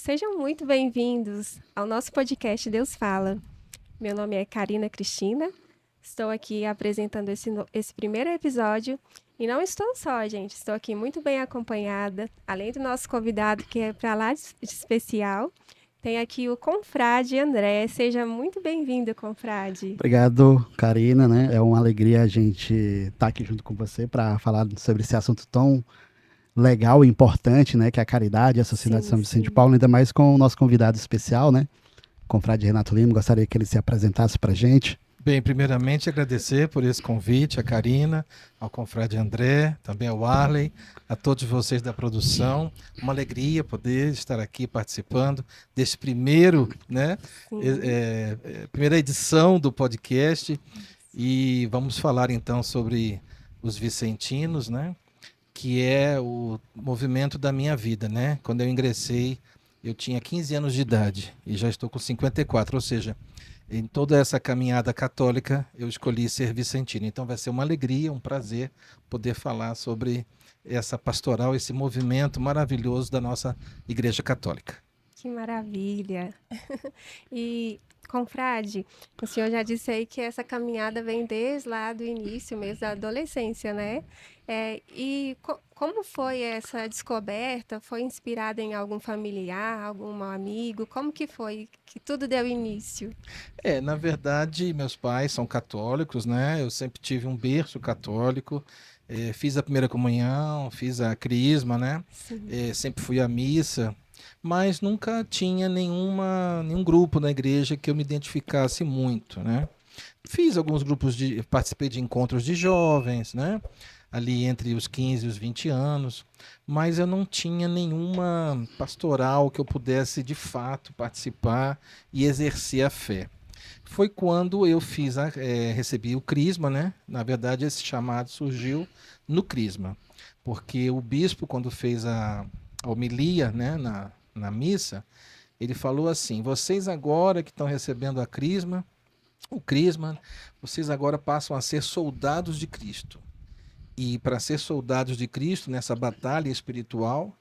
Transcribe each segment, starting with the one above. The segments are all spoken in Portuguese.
sejam muito bem-vindos ao nosso podcast Deus Fala. Meu nome é Karina Cristina, estou aqui apresentando esse primeiro episódio e não estou só, gente, estou aqui muito bem acompanhada, além do nosso convidado que é para lá de especial, tem aqui o confrade André. Seja muito bem-vindo, confrade. Obrigado, Karina, né? É uma alegria a gente estar aqui junto com você para falar sobre esse assunto tão legal e importante, né? Que é a caridade e a Sociedade de Sim, São Vicente de sim. Paulo, ainda mais com o nosso convidado especial, né? O confrade Renato Lima. Gostaria que ele se apresentasse para a gente. Bem, primeiramente agradecer por esse convite, a Karina, ao confrade André, também ao Arley, a todos vocês da produção. Uma alegria poder estar aqui participando desse primeiro, né, Sim. primeira edição do podcast. E vamos falar então sobre os vicentinos, né, que é o movimento da minha vida, né? Quando eu ingressei, eu tinha 15 anos de idade e já estou com 54, ou seja, em toda essa caminhada católica, eu escolhi ser vicentino. Então vai ser uma alegria, um prazer poder falar sobre essa pastoral, esse movimento maravilhoso da nossa Igreja Católica. Que maravilha! E, confrade, o senhor já disse aí que essa caminhada vem desde lá do início mesmo, da adolescência, né? Como foi essa descoberta? Foi inspirada em algum familiar, algum amigo? Como que foi que tudo deu início? Na verdade, meus pais são católicos, né? Eu sempre tive um berço católico, fiz a primeira comunhão, fiz a crisma, né? Sim, Sempre fui à missa, mas nunca tinha nenhum grupo na igreja que eu me identificasse muito, né? Fiz alguns participei de encontros de jovens, né? Ali entre os 15 e os 20 anos, mas eu não tinha nenhuma pastoral que eu pudesse de fato participar e exercer a fé. Foi quando eu recebi o crisma, né? Na verdade, esse chamado surgiu no crisma, porque o bispo, quando fez a homilia, né, na missa, ele falou assim: vocês agora que estão recebendo o crisma, vocês agora passam a ser soldados de Cristo. E para ser soldados de Cristo nessa batalha espiritual,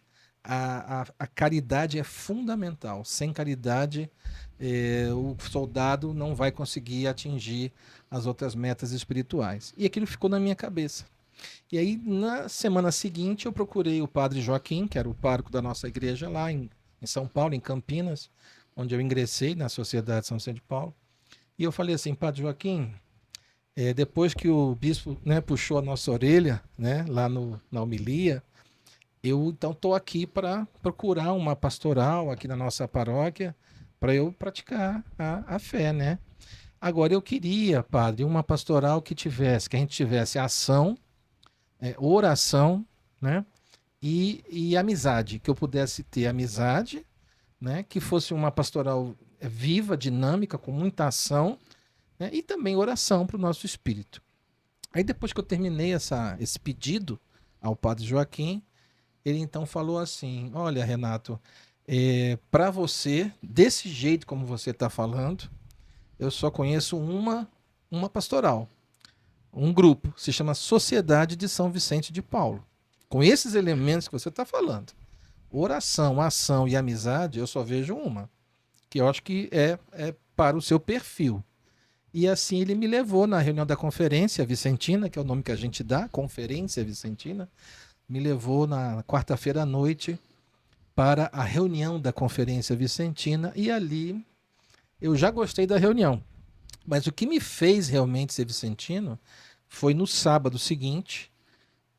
a caridade é fundamental. Sem caridade, o soldado não vai conseguir atingir as outras metas espirituais. E aquilo ficou na minha cabeça. E aí, na semana seguinte, eu procurei o padre Joaquim, que era o pároco da nossa igreja lá em São Paulo, em Campinas, onde eu ingressei na Sociedade São Vicente de Paulo. E eu falei assim: padre Joaquim, depois que o bispo, né, puxou a nossa orelha, né, lá na homilia, eu então estou aqui para procurar uma pastoral aqui na nossa paróquia para eu praticar a fé, né? Agora eu queria, padre, uma pastoral que a gente tivesse ação, oração, né? E amizade, que eu pudesse ter amizade, né? Que fosse uma pastoral viva, dinâmica, com muita ação, né? E também oração para o nosso espírito. Aí depois que eu terminei esse pedido ao padre Joaquim, ele então falou assim: olha, Renato, para você, desse jeito como você está falando, eu só conheço uma pastoral, um grupo, se chama Sociedade de São Vicente de Paulo. Com esses elementos que você está falando, oração, ação e amizade, eu só vejo uma, que eu acho que é para o seu perfil. E assim ele me levou na reunião da Conferência Vicentina, que é o nome que a gente dá, Conferência Vicentina, me levou na quarta-feira à noite para a reunião da Conferência Vicentina e ali eu já gostei da reunião. Mas o que me fez realmente ser vicentino foi no sábado seguinte,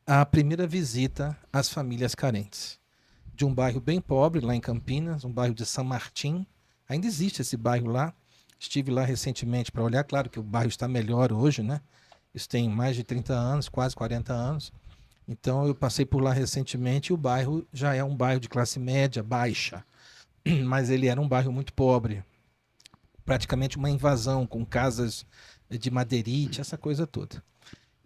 a primeira visita às famílias carentes. De um bairro bem pobre, lá em Campinas, um bairro de São Martim. Ainda existe esse bairro lá. Estive lá recentemente para olhar. Claro que o bairro está melhor hoje, né? Isso tem mais de 30 anos, quase 40 anos. Então eu passei por lá recentemente e o bairro já é um bairro de classe média, baixa. Mas ele era um bairro muito pobre. Praticamente uma invasão, com casas de madeirite, essa coisa toda.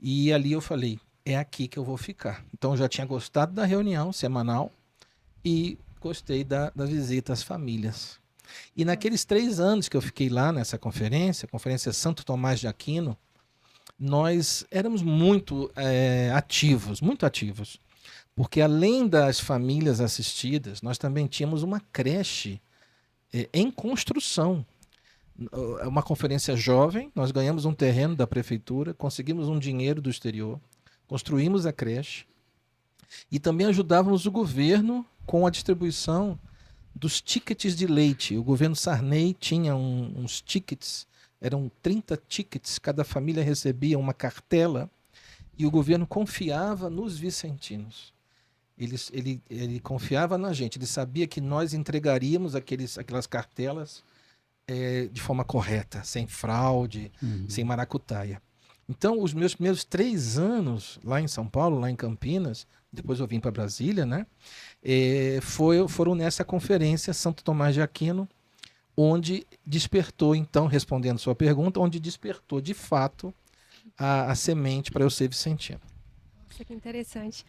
E ali eu falei: é aqui que eu vou ficar. Então eu já tinha gostado da reunião semanal e gostei da visita às famílias. E naqueles 3 anos que eu fiquei lá nessa conferência, a Conferência Santo Tomás de Aquino, nós éramos muito ativos, muito ativos. Porque além das famílias assistidas, nós também tínhamos uma creche em construção. É uma conferência jovem, nós ganhamos um terreno da prefeitura, conseguimos um dinheiro do exterior, construímos a creche e também ajudávamos o governo com a distribuição dos tickets de leite. O governo Sarney tinha uns tickets, eram 30 tickets, cada família recebia uma cartela e o governo confiava nos vicentinos. Ele confiava na gente, ele sabia que nós entregaríamos aquelas cartelas de forma correta, sem fraude, sem maracutaia. Então, os meus primeiros 3 anos lá em São Paulo, lá em Campinas, depois eu vim para Brasília, né? Foram nessa conferência Santo Tomás de Aquino, onde despertou, então, respondendo sua pergunta, onde despertou de fato a semente para eu ser vicentino. Nossa, que interessante.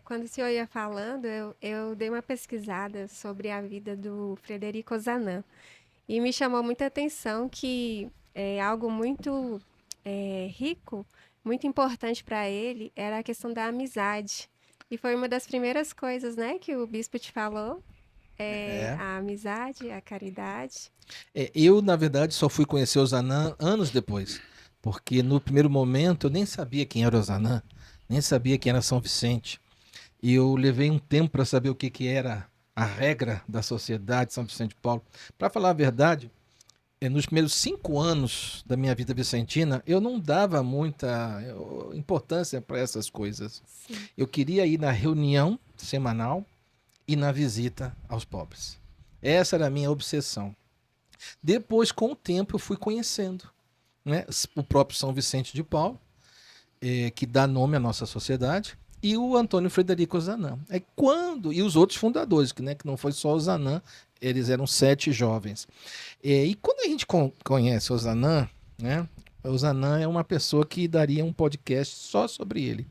Quando o senhor ia falando, eu dei uma pesquisada sobre a vida do Frederico Ozanam. E me chamou muita atenção que algo muito rico, muito importante para ele, era a questão da amizade. E foi uma das primeiras coisas, né, que o bispo te falou, a amizade, a caridade. Eu, na verdade, só fui conhecer o Ozanam anos depois, porque no primeiro momento eu nem sabia quem era o Ozanam, nem sabia quem era São Vicente. E eu levei um tempo para saber o que era a regra da sociedade São Vicente de Paulo. Para falar a verdade, nos primeiros 5 anos da minha vida vicentina, eu não dava muita importância para essas coisas. Sim. Eu queria ir na reunião semanal e na visita aos pobres. Essa era a minha obsessão. Depois, com o tempo, eu fui conhecendo, né, o próprio São Vicente de Paulo, que dá nome à nossa sociedade, e o Antônio Frederico Ozanam. E os outros fundadores, que não foi só o Ozanam, eles eram 7 jovens. E quando a gente conhece o Ozanam, né, o Ozanam é uma pessoa que daria um podcast só sobre ele,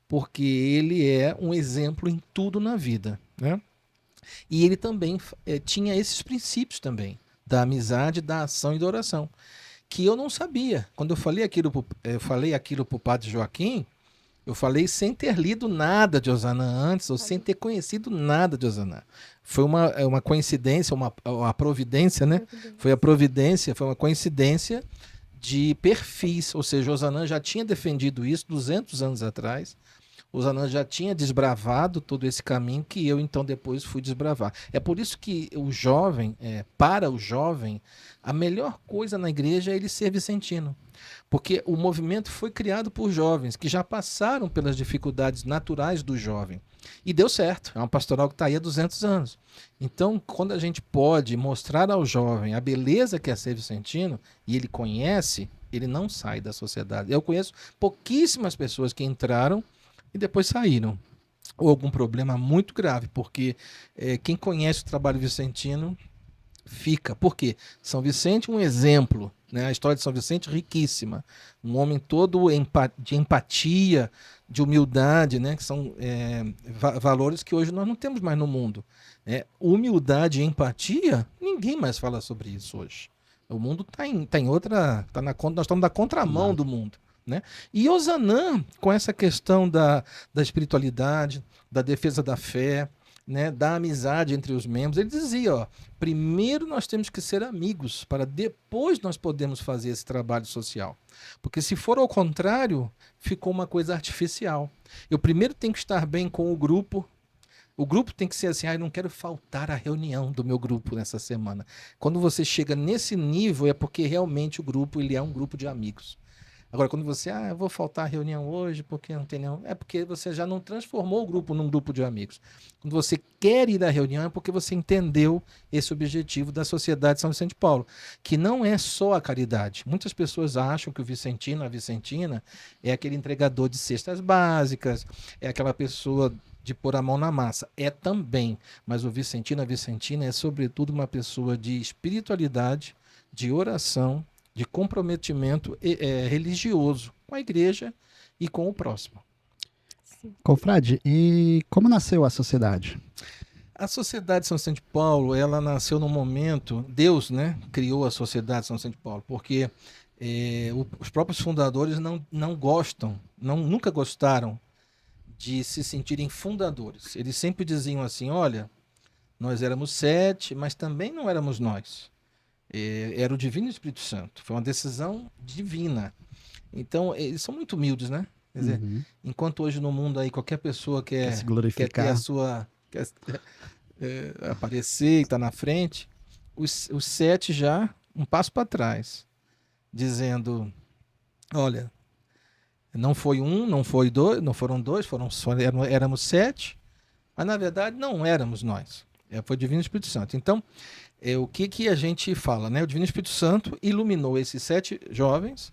porque ele é um exemplo em tudo na vida, né? E ele também tinha esses princípios também, da amizade, da ação e da oração, que eu não sabia. Quando eu falei aquilo para o padre Joaquim, eu falei sem ter lido nada de Ozanam antes, ou sem ter conhecido nada de Ozanam. Foi uma coincidência, uma providência, né? Foi uma coincidência de perfis, ou seja, Ozanam já tinha defendido isso 200 anos atrás. Ozanam já tinha desbravado todo esse caminho que eu, então, depois fui desbravar. É por isso que para o jovem, a melhor coisa na igreja é ele ser vicentino. Porque o movimento foi criado por jovens que já passaram pelas dificuldades naturais do jovem. E deu certo. É uma pastoral que está aí há 200 anos. Então, quando a gente pode mostrar ao jovem a beleza que é ser vicentino, e ele conhece, ele não sai da sociedade. Eu conheço pouquíssimas pessoas que entraram e depois saíram. Ou algum problema muito grave, porque quem conhece o trabalho vicentino fica. Por quê? São Vicente, um exemplo, né? A história de São Vicente riquíssima. Um homem todo de empatia, de humildade, né? Que são valores que hoje nós não temos mais no mundo. Humildade e empatia, ninguém mais fala sobre isso hoje. O mundo está em outra. Nós estamos na contramão do mundo. Né? E Ozanam, com essa questão da espiritualidade, da defesa da fé, né, da amizade entre os membros, ele dizia, primeiro nós temos que ser amigos, para depois nós podemos fazer esse trabalho social. Porque se for ao contrário, ficou uma coisa artificial. Eu primeiro tenho que estar bem com o grupo tem que ser assim, eu não quero faltar à reunião do meu grupo nessa semana. Quando você chega nesse nível, é porque realmente o grupo ele é um grupo de amigos. Agora, quando você, eu vou faltar a reunião hoje porque não tem nenhum... É porque você já não transformou o grupo num grupo de amigos. Quando você quer ir à reunião é porque você entendeu esse objetivo da Sociedade São Vicente de Paulo, que não é só a caridade. Muitas pessoas acham que o vicentino, a vicentina, é aquele entregador de cestas básicas, é aquela pessoa de pôr a mão na massa. É também, mas o vicentino, a vicentina é sobretudo uma pessoa de espiritualidade, de oração, de comprometimento religioso com a igreja e com o próximo. Sim. Confrade, e como nasceu a sociedade? A Sociedade São Vicente de Paulo, ela nasceu num momento, Deus, né, criou a Sociedade São Vicente de Paulo, porque os próprios fundadores não gostam, nunca gostaram de se sentirem fundadores. Eles sempre diziam assim, olha, nós éramos 7, mas também não éramos nós. Era o Divino Espírito Santo. Foi uma decisão divina. Então, eles são muito humildes, né? Quer dizer, Uhum. enquanto hoje no mundo aí qualquer pessoa Quer se quer ter glorificar. a sua... quer aparecer e estar na frente, os 7 já um passo para trás, dizendo, olha, não foi um, não foi dois, não foram dois, éramos 7, mas na verdade não éramos nós. Foi o Divino Espírito Santo. Então, o que a gente fala, né? O Divino Espírito Santo iluminou esses 7 jovens,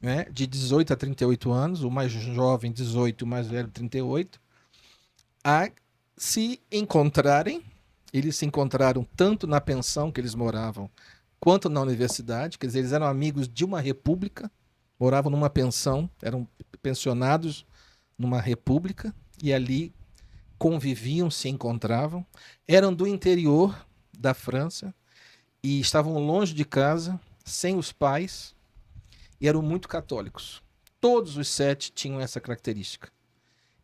né? De 18 a 38 anos, o mais jovem 18, o mais velho 38, a se encontrarem. Eles se encontraram tanto na pensão que eles moravam, quanto na universidade. Quer dizer, eles eram amigos de uma república, moravam numa pensão, eram pensionados numa república, e ali conviviam, se encontravam. Eram do interior da França e estavam longe de casa, sem os pais, e eram muito católicos. Todos os 7 tinham essa característica.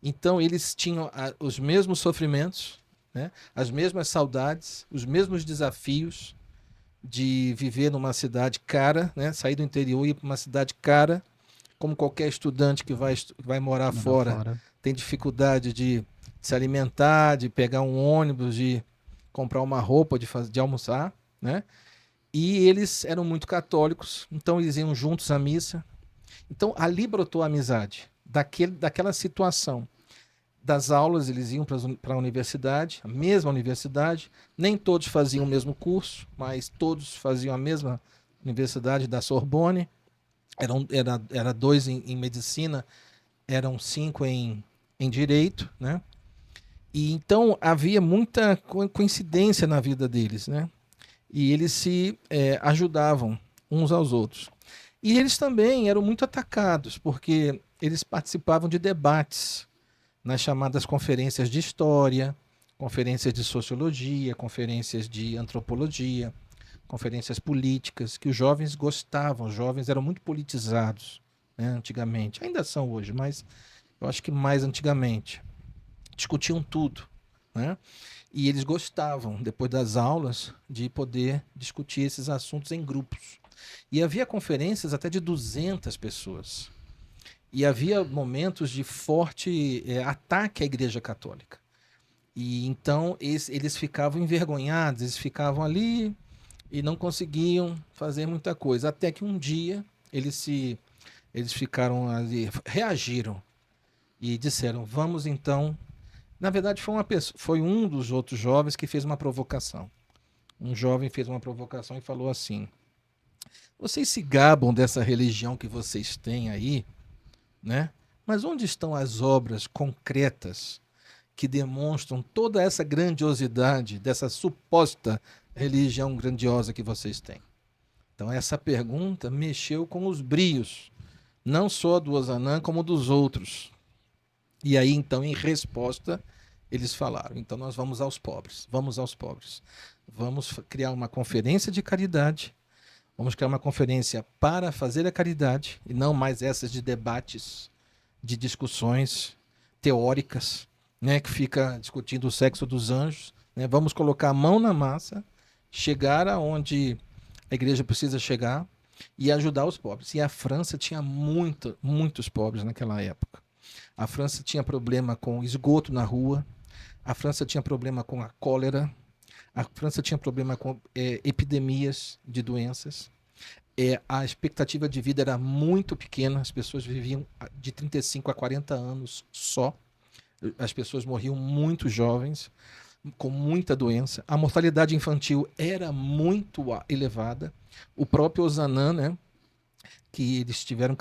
Então, eles tinham os mesmos sofrimentos, né? As mesmas saudades, os mesmos desafios de viver numa cidade cara, né? Sair do interior e ir para uma cidade cara, como qualquer estudante que vai morar fora, tem dificuldade de se alimentar, de pegar um ônibus, de comprar uma roupa, de almoçar, né? E eles eram muito católicos, então eles iam juntos à missa. Então, ali brotou a amizade, daquela situação. Das aulas, eles iam para a universidade, a mesma universidade. Nem todos faziam o mesmo curso, mas todos faziam a mesma universidade da Sorbonne. Era 2 em medicina, eram 5 em direito, né? E então havia muita coincidência na vida deles, né? E eles se ajudavam uns aos outros. E eles também eram muito atacados, porque eles participavam de debates nas chamadas conferências de história, conferências de sociologia, conferências de antropologia, conferências políticas, que os jovens gostavam. Os jovens eram muito politizados, né, antigamente. Ainda são hoje, mas eu acho que mais antigamente. Discutiam tudo, né? E eles gostavam, depois das aulas, de poder discutir esses assuntos em grupos. E havia conferências até de 200 pessoas. E havia momentos de forte ataque à Igreja Católica. E então eles ficavam envergonhados, eles ficavam ali e não conseguiam fazer muita coisa. Até que um dia eles ficaram ali, reagiram e disseram, vamos então... Na verdade, foi um dos outros jovens que fez uma provocação. Um jovem fez uma provocação e falou assim, vocês se gabam dessa religião que vocês têm aí, né? Mas onde estão as obras concretas que demonstram toda essa grandiosidade dessa suposta religião grandiosa que vocês têm? Então essa pergunta mexeu com os brios, não só do Ozanam, como dos outros. E aí então, em resposta, eles falaram, então nós vamos aos pobres, vamos criar uma conferência de caridade. Vamos criar uma conferência para fazer a caridade e não mais essas de debates, de discussões teóricas, né, que fica discutindo o sexo dos anjos, né? Vamos colocar a mão na massa, chegar aonde a igreja precisa chegar e ajudar os pobres. E a França tinha muitos pobres naquela época. A França tinha problema com esgoto na rua, a França tinha problema com a cólera, a França tinha problema com epidemias de doenças. A expectativa de vida era muito pequena, as pessoas viviam de 35 a 40 anos só. As pessoas morriam muito jovens, com muita doença. A mortalidade infantil era muito elevada. O próprio Ozanam, né, que eles tiveram,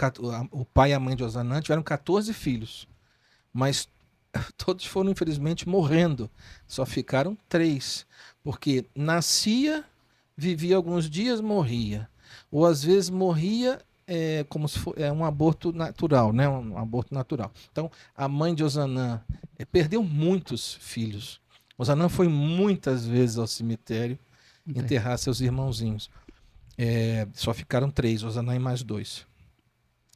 o pai e a mãe de Ozanam tiveram 14 filhos, mas todos foram, infelizmente, morrendo. Só ficaram 3, porque nascia, vivia alguns dias, morria. Ou às vezes morria como se fosse um aborto natural, né? Um aborto natural. Então, a mãe de Ozanam perdeu muitos filhos. Ozanam foi muitas vezes ao cemitério enterrar seus irmãozinhos. Só ficaram 3, Ozanam e mais 2.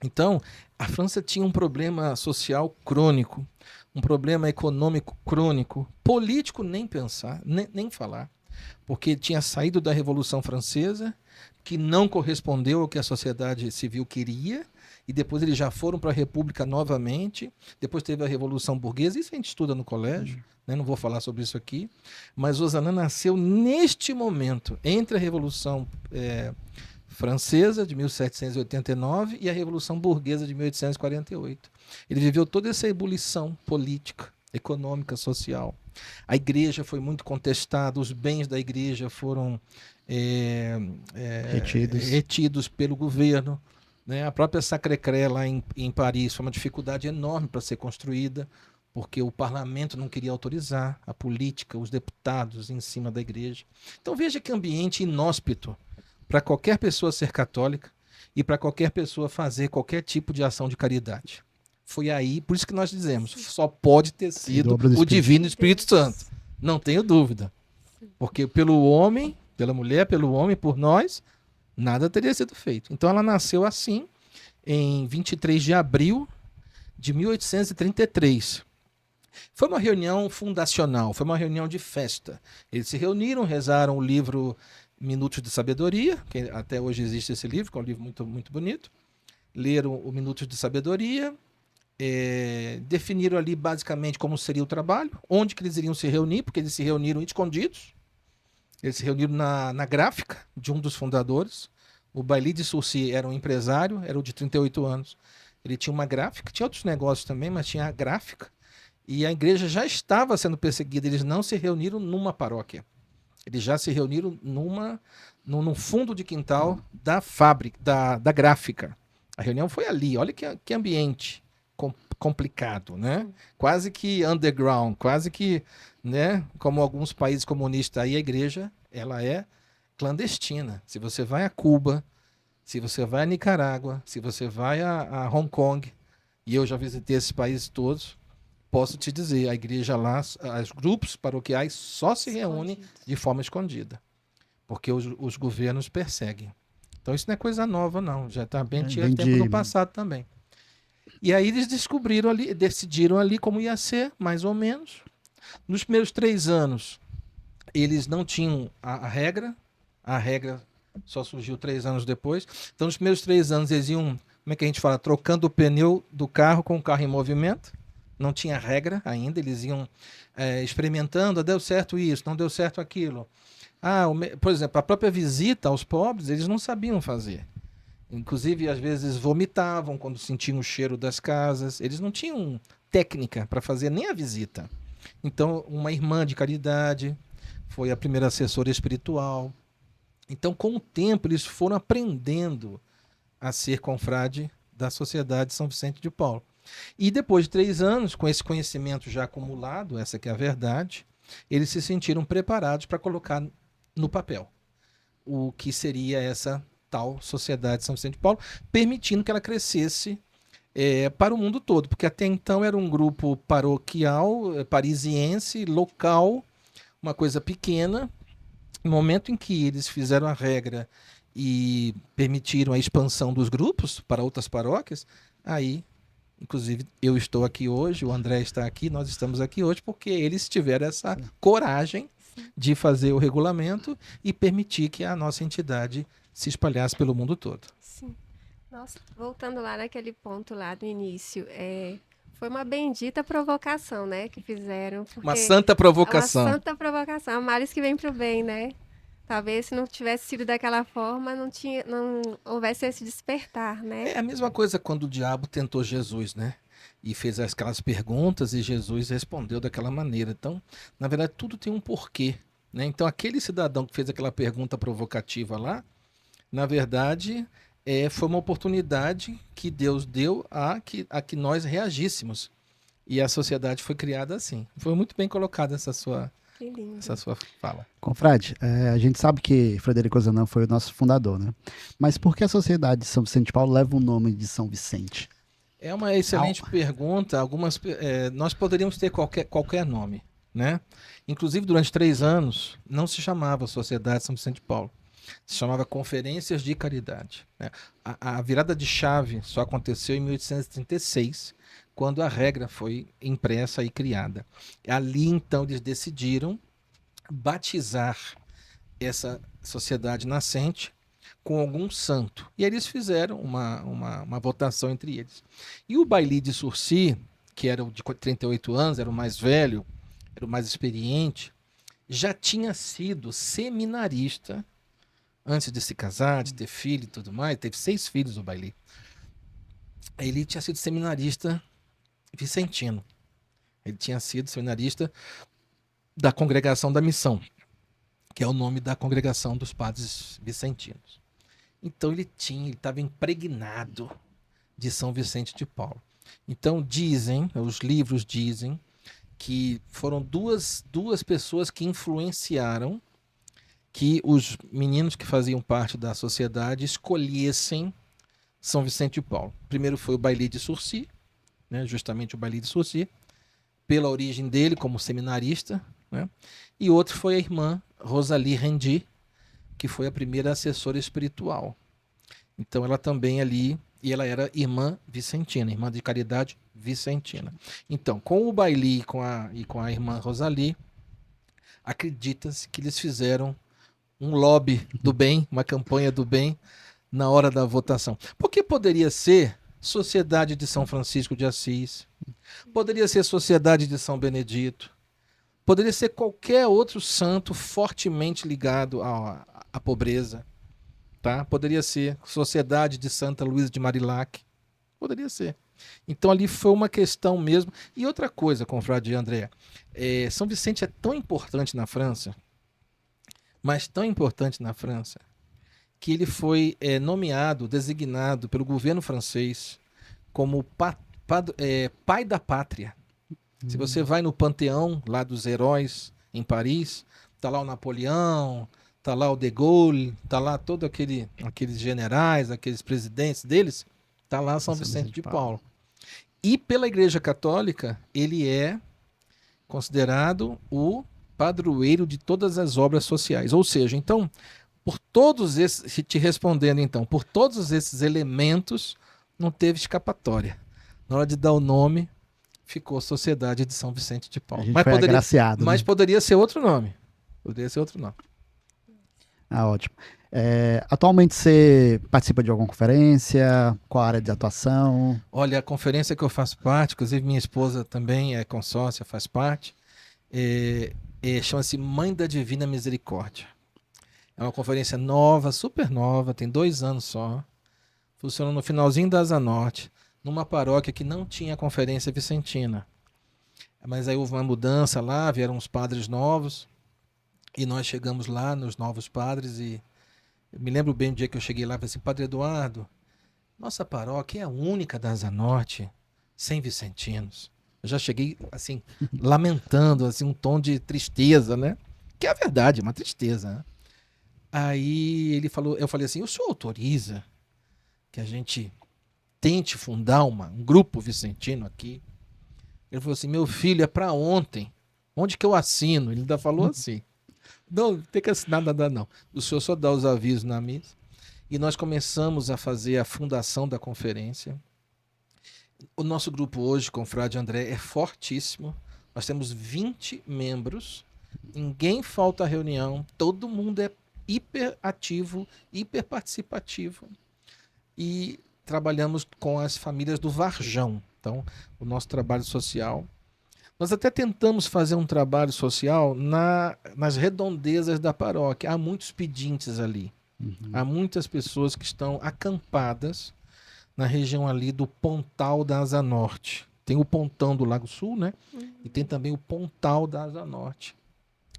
Então, a França tinha um problema social crônico, um problema econômico crônico, político nem pensar, nem falar, porque tinha saído da Revolução Francesa, que não correspondeu ao que a sociedade civil queria, e depois eles já foram para a República novamente, depois teve a Revolução Burguesa, isso a gente estuda no colégio, né? Não vou falar sobre isso aqui, mas Ozanam nasceu neste momento, entre a Revolução Francesa, de 1789, e a Revolução Burguesa, de 1848. Ele viveu toda essa ebulição política, econômica, social. A igreja foi muito contestada, os bens da igreja foram retidos pelo governo. Né? A própria Sacré-Cœur, lá em Paris, foi uma dificuldade enorme para ser construída, porque o parlamento não queria autorizar a política, os deputados em cima da igreja. Então veja que ambiente inóspito para qualquer pessoa ser católica e para qualquer pessoa fazer qualquer tipo de ação de caridade. Foi aí, por isso que nós dizemos, só pode ter sido o Divino Espírito Santo. Não tenho dúvida. Porque pelo homem, pela mulher, pelo homem, por nós, nada teria sido feito. Então ela nasceu assim, em 23 de abril de 1833. Foi uma reunião fundacional, foi uma reunião de festa. Eles se reuniram, rezaram o livro Minutos de Sabedoria, que até hoje existe esse livro, que é um livro muito, muito bonito. Leram o Minutos de Sabedoria, definiram ali basicamente como seria o trabalho, onde que eles iriam se reunir, porque eles se reuniram escondidos. Eles se reuniram na gráfica de um dos fundadores. O Bailly de Sucy era um empresário, era o de 38 anos. Ele tinha uma gráfica, tinha outros negócios também, mas tinha a gráfica. E a igreja já estava sendo perseguida, eles não se reuniram numa paróquia. Eles já se reuniram num fundo de quintal da fábrica, da gráfica. A reunião foi ali, olha que ambiente complicado, né? Quase que underground, quase que, né? Como alguns países comunistas aí, a igreja, ela é clandestina. Se você vai a Cuba, se você vai a Nicarágua, se você vai a Hong Kong, e eu já visitei esses países todos, posso te dizer, a igreja lá, os grupos paroquiais só se reúnem de forma escondida, porque os governos perseguem. Então isso não é coisa nova, não. Já está bem tinha tempo no passado também. E aí eles decidiram ali como ia ser, mais ou menos. Nos primeiros 3 anos, eles não tinham a regra. A regra só surgiu 3 anos depois. Então, nos primeiros 3 anos, eles iam, como é que a gente fala? Trocando o pneu do carro com o carro em movimento. Não tinha regra ainda. Eles iam experimentando. Deu certo isso, não deu certo aquilo. Por exemplo, a própria visita aos pobres, eles não sabiam fazer. Inclusive, às vezes, vomitavam quando sentiam o cheiro das casas. Eles não tinham técnica para fazer nem a visita. Então, uma irmã de caridade foi a primeira assessora espiritual. Então, com o tempo, eles foram aprendendo a ser confrade da Sociedade São Vicente de Paulo. E depois de 3 anos, com esse conhecimento já acumulado, essa que é a verdade, eles se sentiram preparados para colocar no papel o que seria essa tal Sociedade São Vicente de Paulo, permitindo que ela crescesse para o mundo todo, porque até então era um grupo paroquial, parisiense, local, uma coisa pequena. No momento em que eles fizeram a regra e permitiram a expansão dos grupos para outras paróquias, aí, inclusive, eu estou aqui hoje, o André está aqui, nós estamos aqui hoje porque eles tiveram essa coragem de fazer o regulamento e permitir que a nossa entidade se espalhasse pelo mundo todo. Sim. Nossa, voltando lá naquele ponto lá do início, foi uma bendita provocação, né, que fizeram. Uma santa provocação. Uma santa provocação, males que vem para o bem, né? Talvez se não tivesse sido daquela forma, não houvesse esse despertar, né? É a mesma coisa quando o diabo tentou Jesus, né? E fez aquelas perguntas e Jesus respondeu daquela maneira. Então, na verdade, tudo tem um porquê, né? Então, aquele cidadão que fez aquela pergunta provocativa lá, na verdade, foi uma oportunidade que Deus deu a que nós reagíssemos. E a sociedade foi criada assim. Foi muito bem colocada essa sua fala. Confrade, a gente sabe que Frederico Ozanam foi o nosso fundador, né? Mas por que a Sociedade de São Vicente de Paulo leva o nome de São Vicente? É uma excelente pergunta. Nós poderíamos ter qualquer nome, né? Inclusive, durante 3 anos, não se chamava Sociedade São Vicente de Paulo. Se chamava Conferências de Caridade, né? A virada de chave só aconteceu em 1836, quando a regra foi impressa e criada. Ali, então, eles decidiram batizar essa sociedade nascente com algum santo. E aí eles fizeram uma votação entre eles. E o Bailly de Surcy, que era o de 38 anos, era o mais velho, era o mais experiente, já tinha sido seminarista antes de se casar, de ter filho e tudo mais. Teve 6 filhos o Bailly. Ele tinha sido seminarista vicentino. Ele tinha sido seminarista da Congregação da Missão, que é o nome da Congregação dos Padres Vicentinos. Então ele estava impregnado de São Vicente de Paulo. Então dizem, os livros dizem, que foram duas pessoas que influenciaram que os meninos que faziam parte da sociedade escolhessem São Vicente de Paulo. Primeiro foi o Bailly de Surcy, né, justamente o Bailly de Surcy, pela origem dele como seminarista, né, e outro foi a irmã Rosalie Rendy, que foi a primeira assessora espiritual. Então ela também ali, e ela era irmã vicentina, irmã de caridade vicentina. Então, com o Bailly e com a irmã Rosalie, acredita-se que eles fizeram um lobby do bem, uma campanha do bem, na hora da votação. Porque poderia ser Sociedade de São Francisco de Assis, poderia ser Sociedade de São Benedito, poderia ser qualquer outro santo fortemente ligado à pobreza, tá? Poderia ser Sociedade de Santa Luísa de Marillac, poderia ser. Então ali foi uma questão mesmo. E outra coisa, confrade André, São Vicente é tão importante na França, mas tão importante na França, que ele foi nomeado, designado pelo governo francês como pai da pátria. Se você vai no Panteão, lá dos heróis, em Paris, tá lá o Napoleão, tá lá o De Gaulle, tá lá todos aqueles generais, aqueles presidentes deles, tá lá São Vicente de Paulo. E pela Igreja Católica, ele é considerado o padroeiro de todas as obras sociais. Ou seja, então, por todos esses, te respondendo então, por todos esses elementos, não teve escapatória. Na hora de dar o nome, ficou Sociedade de São Vicente de Paulo. Mas poderia ser outro nome. Poderia ser outro nome. Ah, ótimo. Atualmente você participa de alguma conferência? Qual a área de atuação? Olha, a conferência que eu faço parte, inclusive minha esposa também é consórcia, faz parte, chama-se Mãe da Divina Misericórdia. É uma conferência nova, super nova, tem 2 anos só. Funciona no finalzinho da Asa Norte, numa paróquia que não tinha conferência vicentina. Mas aí houve uma mudança lá, vieram uns padres novos, e nós chegamos lá nos novos padres, e eu me lembro bem do dia que eu cheguei lá e falei assim: Padre Eduardo, nossa paróquia é a única da Asa Norte sem vicentinos. Eu já cheguei assim, lamentando, assim, um tom de tristeza, né? Que é a verdade, uma tristeza, né? Aí ele falou, eu falei assim: o senhor autoriza que a gente tente fundar um grupo vicentino aqui? Ele falou assim: meu filho, é para ontem. Onde que eu assino? Ele ainda falou assim. Não tem que assinar nada não. O senhor só dá os avisos na missa. E nós começamos a fazer a fundação da conferência. O nosso grupo hoje, confrade André, é fortíssimo. Nós temos 20 membros. Ninguém falta à reunião. Todo mundo é hiper ativo, hiper participativo. E trabalhamos com as famílias do Varjão. Então, o nosso trabalho social. Nós até tentamos fazer um trabalho social nas redondezas da paróquia. Há muitos pedintes ali. Uhum. Há muitas pessoas que estão acampadas na região ali do Pontal da Asa Norte. Tem o Pontão do Lago Sul, né? Uhum. E tem também o Pontal da Asa Norte,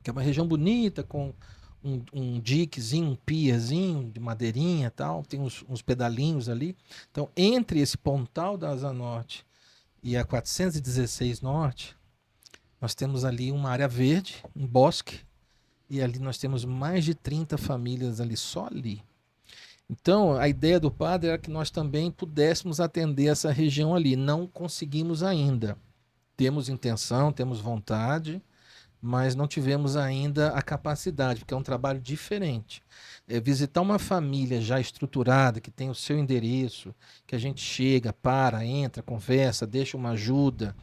que é uma região bonita, com um diquezinho, um piazinho de madeirinha e tal. Tem uns pedalinhos ali. Então, entre esse Pontal da Asa Norte e a 416 Norte, nós temos ali uma área verde, um bosque, e ali nós temos mais de 30 famílias ali, só ali. Então, a ideia do padre era que nós também pudéssemos atender essa região ali. Não conseguimos ainda. Temos intenção, temos vontade, mas não tivemos ainda a capacidade, porque é um trabalho diferente. Visitar uma família já estruturada, que tem o seu endereço, que a gente chega, para, entra, conversa, deixa uma ajuda,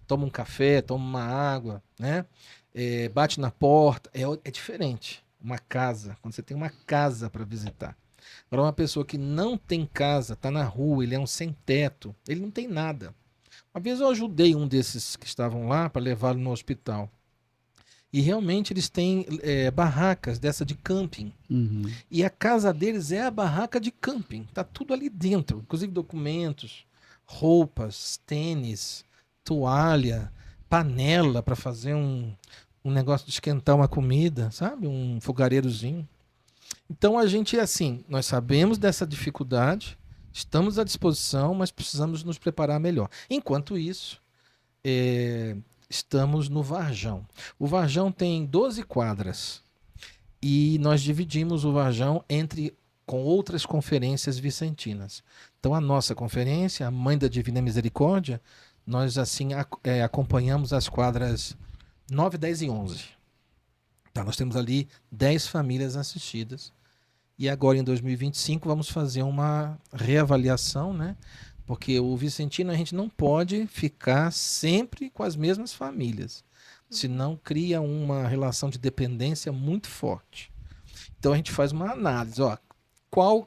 toma um café, toma uma água, né? Bate na porta, é diferente. Uma casa, quando você tem uma casa para visitar. Agora, uma pessoa que não tem casa, está na rua, ele é um sem teto, ele não tem nada. Uma vez eu ajudei um desses que estavam lá para levá-lo no hospital. E realmente eles têm barracas dessa de camping. Uhum. E a casa deles é a barraca de camping. Tá tudo ali dentro, inclusive documentos, roupas, tênis, toalha, panela para fazer um negócio de esquentar uma comida, sabe? Um fogareirozinho. Então a gente, assim, nós sabemos dessa dificuldade, estamos à disposição, mas precisamos nos preparar melhor. Enquanto isso, estamos no Varjão. O Varjão tem 12 quadras e nós dividimos o Varjão com outras conferências vicentinas. Então a nossa conferência, a Mãe da Divina Misericórdia, nós assim acompanhamos as quadras 9, 10 e 11. Tá, nós temos ali 10 famílias assistidas. E agora, em 2025, vamos fazer uma reavaliação, né? Porque o Vicentino a gente não pode ficar sempre com as mesmas famílias, senão cria uma relação de dependência muito forte. Então a gente faz uma análise, ó,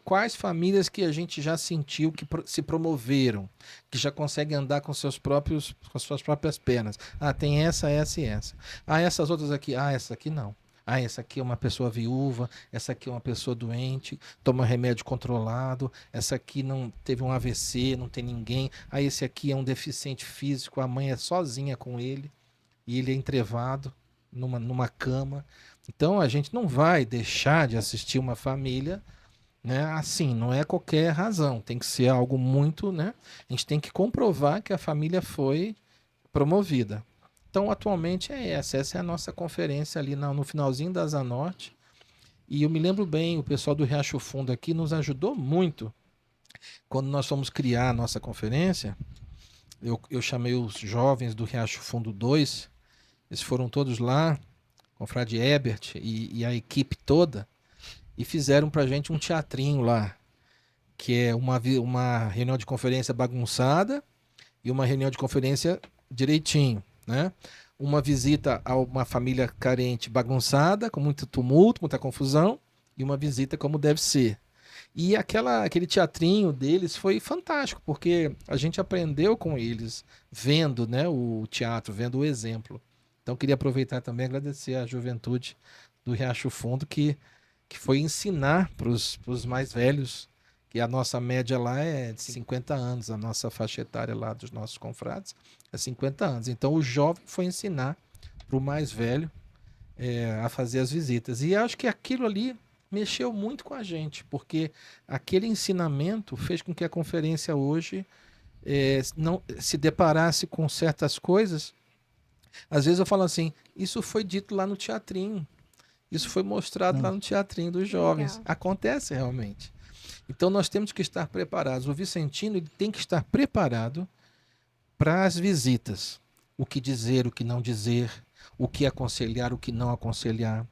quais famílias que a gente já sentiu que se promoveram, que já conseguem andar com suas próprias pernas. Ah, tem essa e essa. Ah, essas outras aqui, essa aqui não. Ah, essa aqui é uma pessoa viúva, essa aqui é uma pessoa doente, toma remédio controlado, essa aqui não teve um AVC, não tem ninguém. Ah, esse aqui é um deficiente físico, a mãe é sozinha com ele e ele é entrevado numa cama. Então a gente não vai deixar de assistir uma família, né? Assim, não é qualquer razão, tem que ser algo muito, né? A gente tem que comprovar que a família foi promovida. Então, atualmente essa é a nossa conferência ali no finalzinho da Asa Norte. E eu me lembro bem, o pessoal do Riacho Fundo aqui nos ajudou muito. Quando nós fomos criar a nossa conferência, eu chamei os jovens do Riacho Fundo 2, eles foram todos lá, com o Frade Ebert e a equipe toda, e fizeram pra gente um teatrinho lá, que é uma reunião de conferência bagunçada e uma reunião de conferência direitinho. Né? Uma visita a uma família carente bagunçada, com muito tumulto, muita confusão, e uma visita como deve ser. E aquele teatrinho deles foi fantástico, porque a gente aprendeu com eles, vendo, né, o teatro, vendo o exemplo. Então queria aproveitar também e agradecer à juventude do Riacho Fundo, que foi ensinar para os mais velhos, que a nossa média lá é de 50 anos, a nossa faixa etária lá dos nossos confrades é 50 anos. Então o jovem foi ensinar para o mais velho a fazer as visitas. E acho que aquilo ali mexeu muito com a gente, porque aquele ensinamento fez com que a conferência hoje não se deparasse com certas coisas. Às vezes eu falo assim, isso foi dito lá no teatrinho, isso foi mostrado lá no teatrinho dos jovens. Legal. Acontece realmente. Então nós temos que estar preparados. O Vicentino ele tem que estar preparado para as visitas. O que dizer, o que não dizer, o que aconselhar, o que não aconselhar.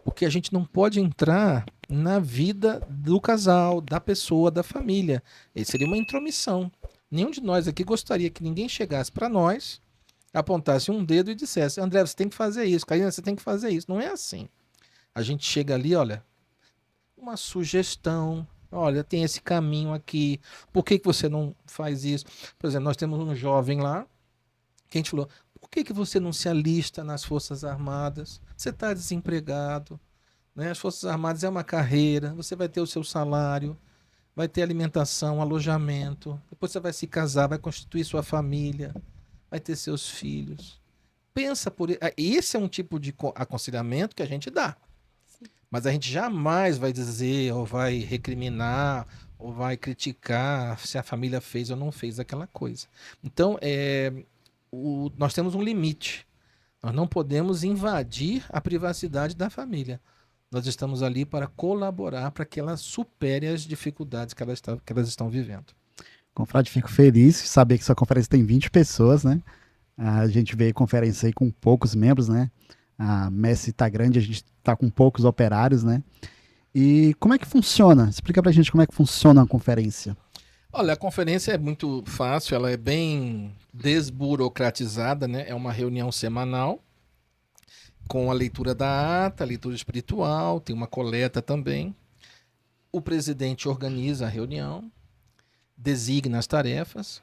Porque a gente não pode entrar na vida do casal, da pessoa, da família. Isso seria uma intromissão. Nenhum de nós aqui gostaria que ninguém chegasse para nós, apontasse um dedo e dissesse, André, você tem que fazer isso, Karina, você tem que fazer isso. Não é assim. A gente chega ali, olha, uma sugestão. Olha, tem esse caminho aqui. Por que você não faz isso? Por exemplo, nós temos um jovem lá que a gente falou, por que você não se alista nas Forças Armadas? Você está desempregado, né? As Forças Armadas é uma carreira, você vai ter o seu salário, vai ter alimentação, alojamento, depois você vai se casar, vai constituir sua família, vai ter seus filhos. Pensa por isso. Esse é um tipo de aconselhamento que a gente dá. Mas a gente jamais vai dizer, ou vai recriminar, ou vai criticar se a família fez ou não fez aquela coisa. Então, nós temos um limite. Nós não podemos invadir a privacidade da família. Nós estamos ali para colaborar para que ela supere as dificuldades que elas estão vivendo. Confrade, fico feliz de saber que sua conferência tem 20 pessoas, né? A gente vê conferência aí com poucos membros, né? A messe está grande, a gente está com poucos operários, né? E como é que funciona? Explica pra gente como é que funciona uma conferência. Olha, a conferência é muito fácil, ela é bem desburocratizada, né? É uma reunião semanal com a leitura da ata, a leitura espiritual, tem uma coleta também. O presidente organiza a reunião, designa as tarefas.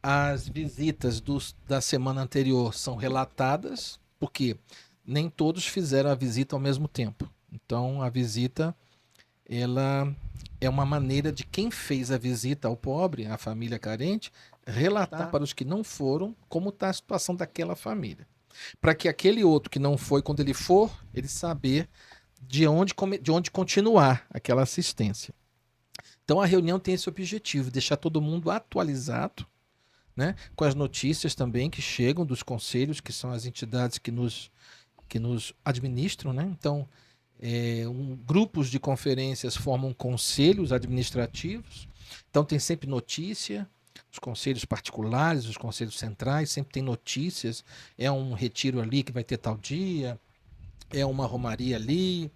As visitas da semana anterior são relatadas, porque nem todos fizeram a visita ao mesmo tempo. Então, a visita, ela é uma maneira de quem fez a visita ao pobre, à família carente, relatar para os que não foram como está a situação daquela família. Para que aquele outro que não foi, quando ele for, ele saber de onde continuar aquela assistência. Então, a reunião tem esse objetivo, deixar todo mundo atualizado, né, com as notícias também que chegam dos conselhos, que são as entidades que nos administram, né? Então, grupos de conferências formam conselhos administrativos, então tem sempre notícia, os conselhos particulares, os conselhos centrais, sempre tem notícias, é um retiro ali que vai ter tal dia, é uma romaria ali,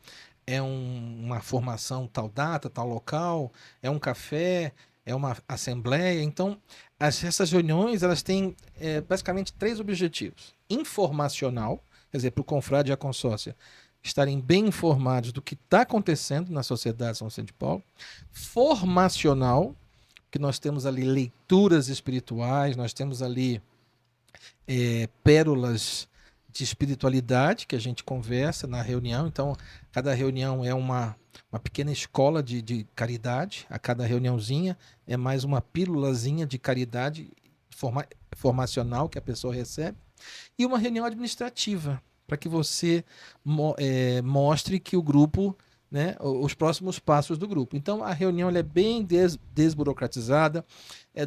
é uma formação tal data, tal local, é um café, é uma assembleia. Então, essas reuniões elas têm basicamente 3 objetivos. Informacional, quer dizer, para o confrade e a consórcia estarem bem informados do que está acontecendo na sociedade de São Vicente de Paulo. Formacional, que nós temos ali leituras espirituais, nós temos ali pérolas de espiritualidade que a gente conversa na reunião. Então, cada reunião é uma pequena escola de caridade. A cada reuniãozinha é mais uma pílulazinha de caridade formacional que a pessoa recebe. E uma reunião administrativa, para que você mostre que o grupo, né, os próximos passos do grupo. Então, a reunião ela é bem desburocratizada,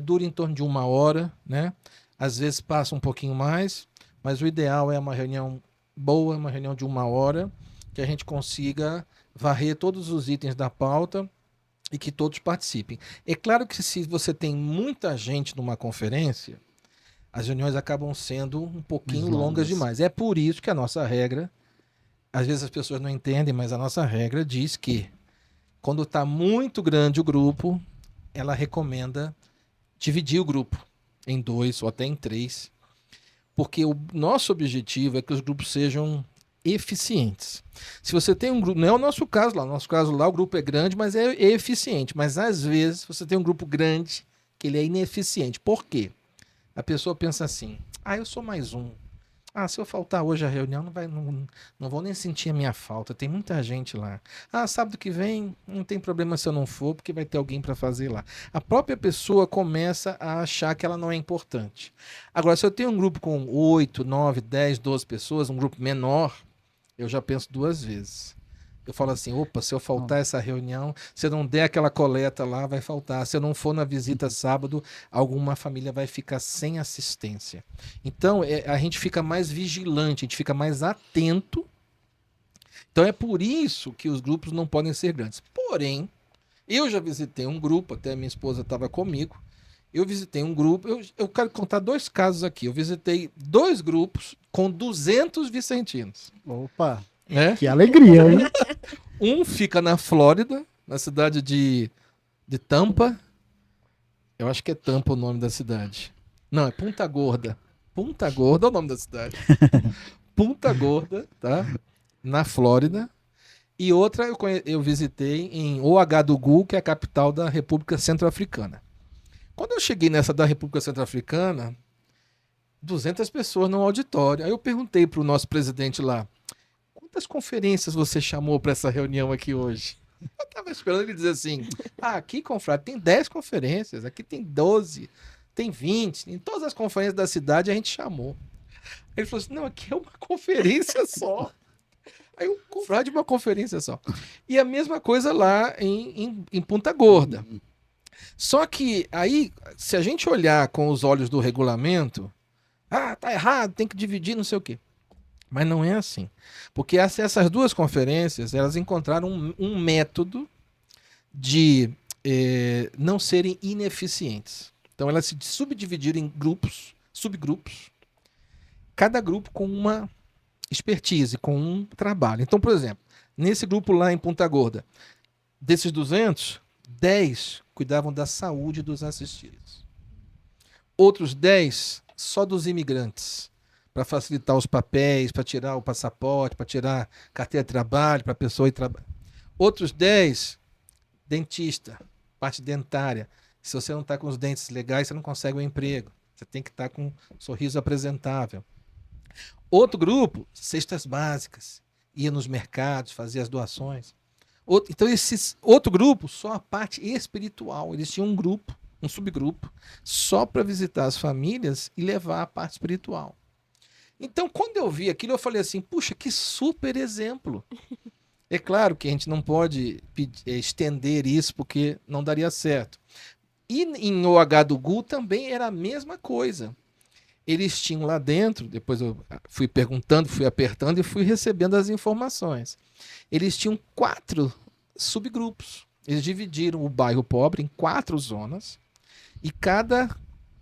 dura em torno de 1 hora, né? Às vezes passa um pouquinho mais, mas o ideal é uma reunião boa, uma reunião de 1 hora, que a gente consiga varrer todos os itens da pauta e que todos participem. É claro que se você tem muita gente numa conferência, as reuniões acabam sendo um pouquinho longas demais. É por isso que a nossa regra, às vezes as pessoas não entendem, mas a nossa regra diz que quando está muito grande o grupo, ela recomenda dividir o grupo em 2 ou até em 3, porque o nosso objetivo é que os grupos sejam eficientes. Se você tem um grupo, não é o nosso caso lá, no nosso caso lá o grupo é grande, mas é eficiente, mas às vezes você tem um grupo grande que ele é ineficiente. Por quê? A pessoa pensa assim, eu sou mais um. Se eu faltar hoje a reunião, não vou nem sentir a minha falta, tem muita gente lá. Sábado que vem, não tem problema se eu não for, porque vai ter alguém para fazer lá. A própria pessoa começa a achar que ela não é importante. Agora, se eu tenho um grupo com 8, 9, 10, 12 pessoas, um grupo menor, eu já penso 2 vezes. Eu falo assim, se eu faltar essa reunião, se eu não der aquela coleta lá, vai faltar. Se eu não for na visita sábado, alguma família vai ficar sem assistência. Então, a gente fica mais vigilante, a gente fica mais atento. Então, é por isso que os grupos não podem ser grandes. Porém, eu já visitei um grupo, até minha esposa estava comigo, eu visitei um grupo, eu quero contar 2 casos aqui. Eu visitei 2 grupos com 200 vicentinos. Opa! É? Que alegria, hein? Um fica na Flórida, na cidade de Tampa. Eu acho que é Tampa o nome da cidade. Não, é Punta Gorda. Punta Gorda é o nome da cidade. Punta Gorda, tá? Na Flórida. E outra eu visitei em Ouagadougou, que é a capital da República Centro-Africana. Quando eu cheguei nessa da República Centro-Africana, 200 pessoas no auditório. Aí eu perguntei para o nosso presidente lá, quantas conferências você chamou para essa reunião aqui hoje? Eu estava esperando ele dizer assim, aqui, confrade, tem 10 conferências, aqui tem 12, tem 20, em todas as conferências da cidade a gente chamou. Aí ele falou assim, não, aqui é uma conferência só. Aí o confrade uma conferência só. E a mesma coisa lá em Punta Gorda. Só que aí, se a gente olhar com os olhos do regulamento, tá errado, tem que dividir, não sei o quê. Mas não é assim. Porque essas 2 conferências, elas encontraram um método de não serem ineficientes. Então, elas se subdividiram em grupos, subgrupos, cada grupo com uma expertise, com um trabalho. Então, por exemplo, nesse grupo lá em Ponta Gorda, desses 200, 10 cuidavam da saúde dos assistidos. Outros 10 só dos imigrantes, para facilitar os papéis, para tirar o passaporte, para tirar carteira de trabalho, para a pessoa ir trabalhar. Outros 10, dentista, parte dentária. Se você não está com os dentes legais, você não consegue um emprego. Você tem que estar com um sorriso apresentável. Outro grupo, cestas básicas. Ia nos mercados, fazia as doações. Então, esse outro grupo, só a parte espiritual. Eles tinham um grupo, um subgrupo, só para visitar as famílias e levar a parte espiritual. Então, quando eu vi aquilo, eu falei assim, puxa, que super exemplo. É claro que a gente não pode estender isso porque não daria certo. E em OH do GU também era a mesma coisa. Eles tinham lá dentro, depois eu fui perguntando, fui apertando e fui recebendo as informações. Eles tinham 4 subgrupos. Eles dividiram o bairro pobre em 4 zonas e cada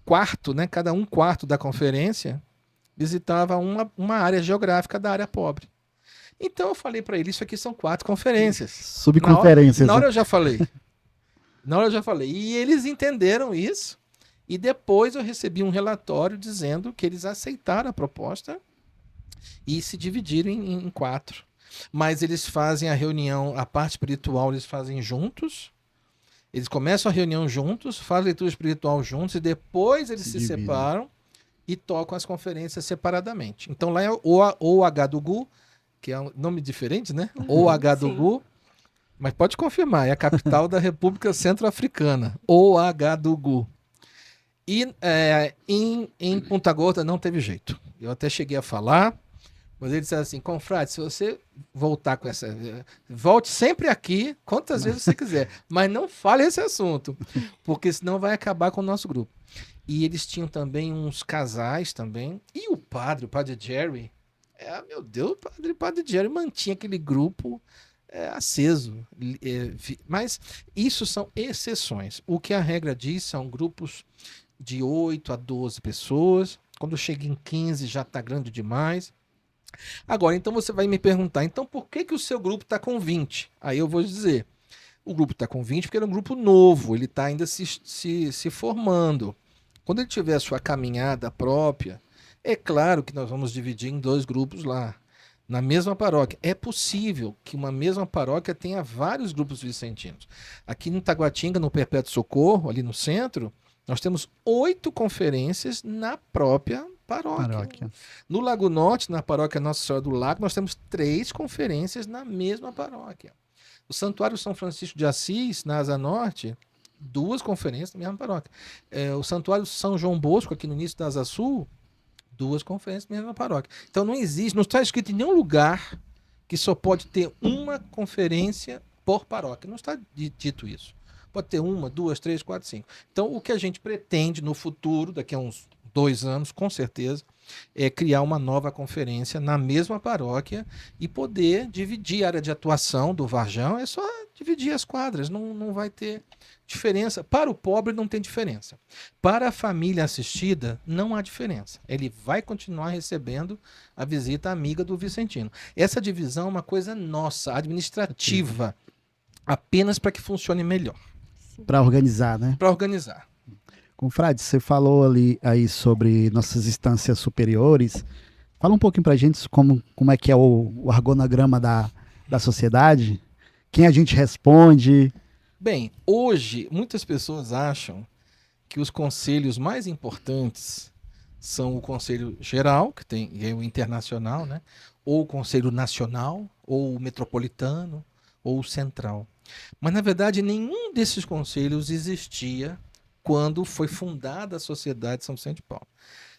quarto, né, cada um quarto da conferência visitava uma área geográfica da área pobre. Então eu falei para eles, isso aqui são 4 conferências. Subconferências. Na hora eu já falei. Na hora eu já falei. E eles entenderam isso. E depois eu recebi um relatório dizendo que eles aceitaram a proposta e se dividiram em 4. Mas eles fazem a reunião, a parte espiritual eles fazem juntos. Eles começam a reunião juntos, fazem a leitura espiritual juntos e depois eles se separam e tocam as conferências separadamente. Então lá é o OH do GU, que é um nome diferente, né? OH do GU. Mas pode confirmar, é a capital da República Centro-Africana, OH do GU. E em Ponta Gorda não teve jeito. Eu até cheguei a falar, mas ele disse assim, confrade, se você voltar com essa... Volte sempre aqui, quantas vezes você quiser, mas não fale esse assunto, porque senão vai acabar com o nosso grupo. E eles tinham também uns casais também, e o padre Jerry, meu Deus, o padre Jerry mantinha aquele grupo... aceso. Mas isso são exceções. O que a regra diz são grupos de 8 a 12 pessoas. Quando chega em 15 já está grande demais. Agora, então você vai me perguntar, então por que o seu grupo está com 20? Aí eu vou dizer, o grupo está com 20 porque ele é um grupo novo, ele está ainda se formando. Quando ele tiver a sua caminhada própria, é claro que nós vamos dividir em 2 grupos lá. Na mesma paróquia. É possível que uma mesma paróquia tenha vários grupos vicentinos. Aqui em Taguatinga, no Perpétuo Socorro, ali no centro, nós temos 8 conferências na própria paróquia. No Lago Norte, na paróquia Nossa Senhora do Lago, nós temos 3 conferências na mesma paróquia. O Santuário São Francisco de Assis, na Asa Norte, 2 conferências na mesma paróquia. O Santuário São João Bosco, aqui no início da Asa Sul, 2 conferências na mesma paróquia. Então não existe, não está escrito em nenhum lugar que só pode ter uma conferência por paróquia. Não está dito isso. Pode ter 1, 2, 3, 4, 5. Então o que a gente pretende no futuro, daqui a uns 2 anos, com certeza, é criar uma nova conferência na mesma paróquia e poder dividir a área de atuação do Varjão. É só dividir as quadras, não vai ter diferença. Para o pobre não tem diferença. Para a família assistida, não há diferença. Ele vai continuar recebendo a visita amiga do Vicentino. Essa divisão é uma coisa nossa, administrativa, apenas para que funcione melhor. Para organizar, né? Para organizar. Confrade, você falou aí sobre nossas instâncias superiores. Fala um pouquinho para a gente como é que é o organograma da sociedade. Quem a gente responde? Bem, hoje muitas pessoas acham que os conselhos mais importantes são o Conselho Geral, que é o internacional, né? Ou o Conselho Nacional, ou o Metropolitano, ou o Central. Mas, na verdade, nenhum desses conselhos existia quando foi fundada a Sociedade de São Vicente de Paulo.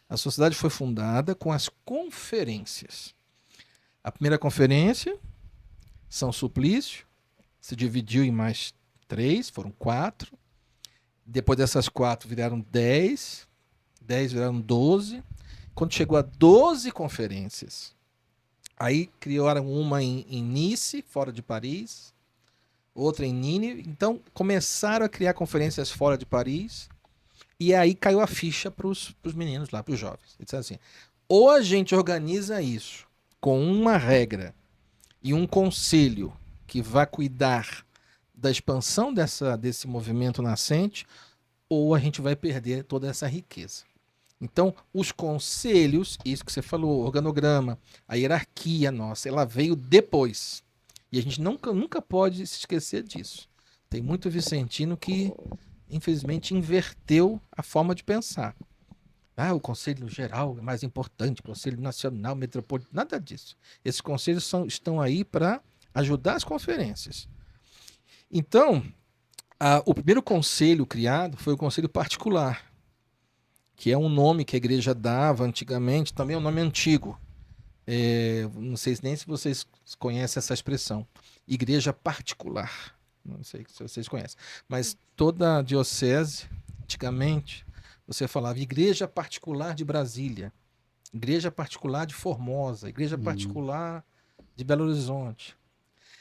A sociedade foi fundada com as conferências. A primeira conferência, São Suplício, se dividiu em mais 3, foram 4. Depois dessas 4 viraram 10, 10 viraram 12. Quando chegou a 12 conferências, aí criaram uma em Nice, fora de Paris, outra em Nínive. Então começaram a criar conferências fora de Paris e aí caiu a ficha para os meninos lá, para os jovens. Eles disseram assim, ou a gente organiza isso com uma regra e um conselho que vai cuidar da expansão desse movimento nascente, ou a gente vai perder toda essa riqueza. Então, os conselhos, isso que você falou, o organograma, a hierarquia nossa, ela veio depois. E a gente nunca pode se esquecer disso. Tem muito vicentino que, infelizmente, inverteu a forma de pensar. O Conselho Geral é mais importante, o Conselho Nacional, Metropolitano, nada disso. Esses conselhos estão aí para ajudar as conferências. Então, o primeiro conselho criado foi o Conselho Particular, que é um nome que a igreja dava antigamente, também é um nome antigo. Não sei nem se vocês conhecem essa expressão. Igreja particular. Não sei se vocês conhecem. Mas toda a diocese, antigamente, você falava Igreja Particular de Brasília, Igreja Particular de Formosa, Igreja Particular de Belo Horizonte.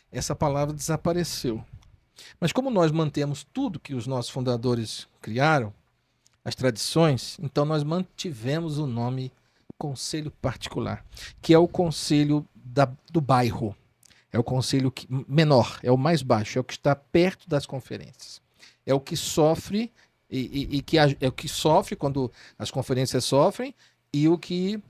Essa palavra desapareceu. Mas como nós mantemos tudo que os nossos fundadores criaram, as tradições, então nós mantivemos o nome Conselho Particular, que é o conselho do bairro. É o conselho menor, é o mais baixo, é o que está perto das conferências. É o que sofre é o que sofre quando as conferências sofrem e o que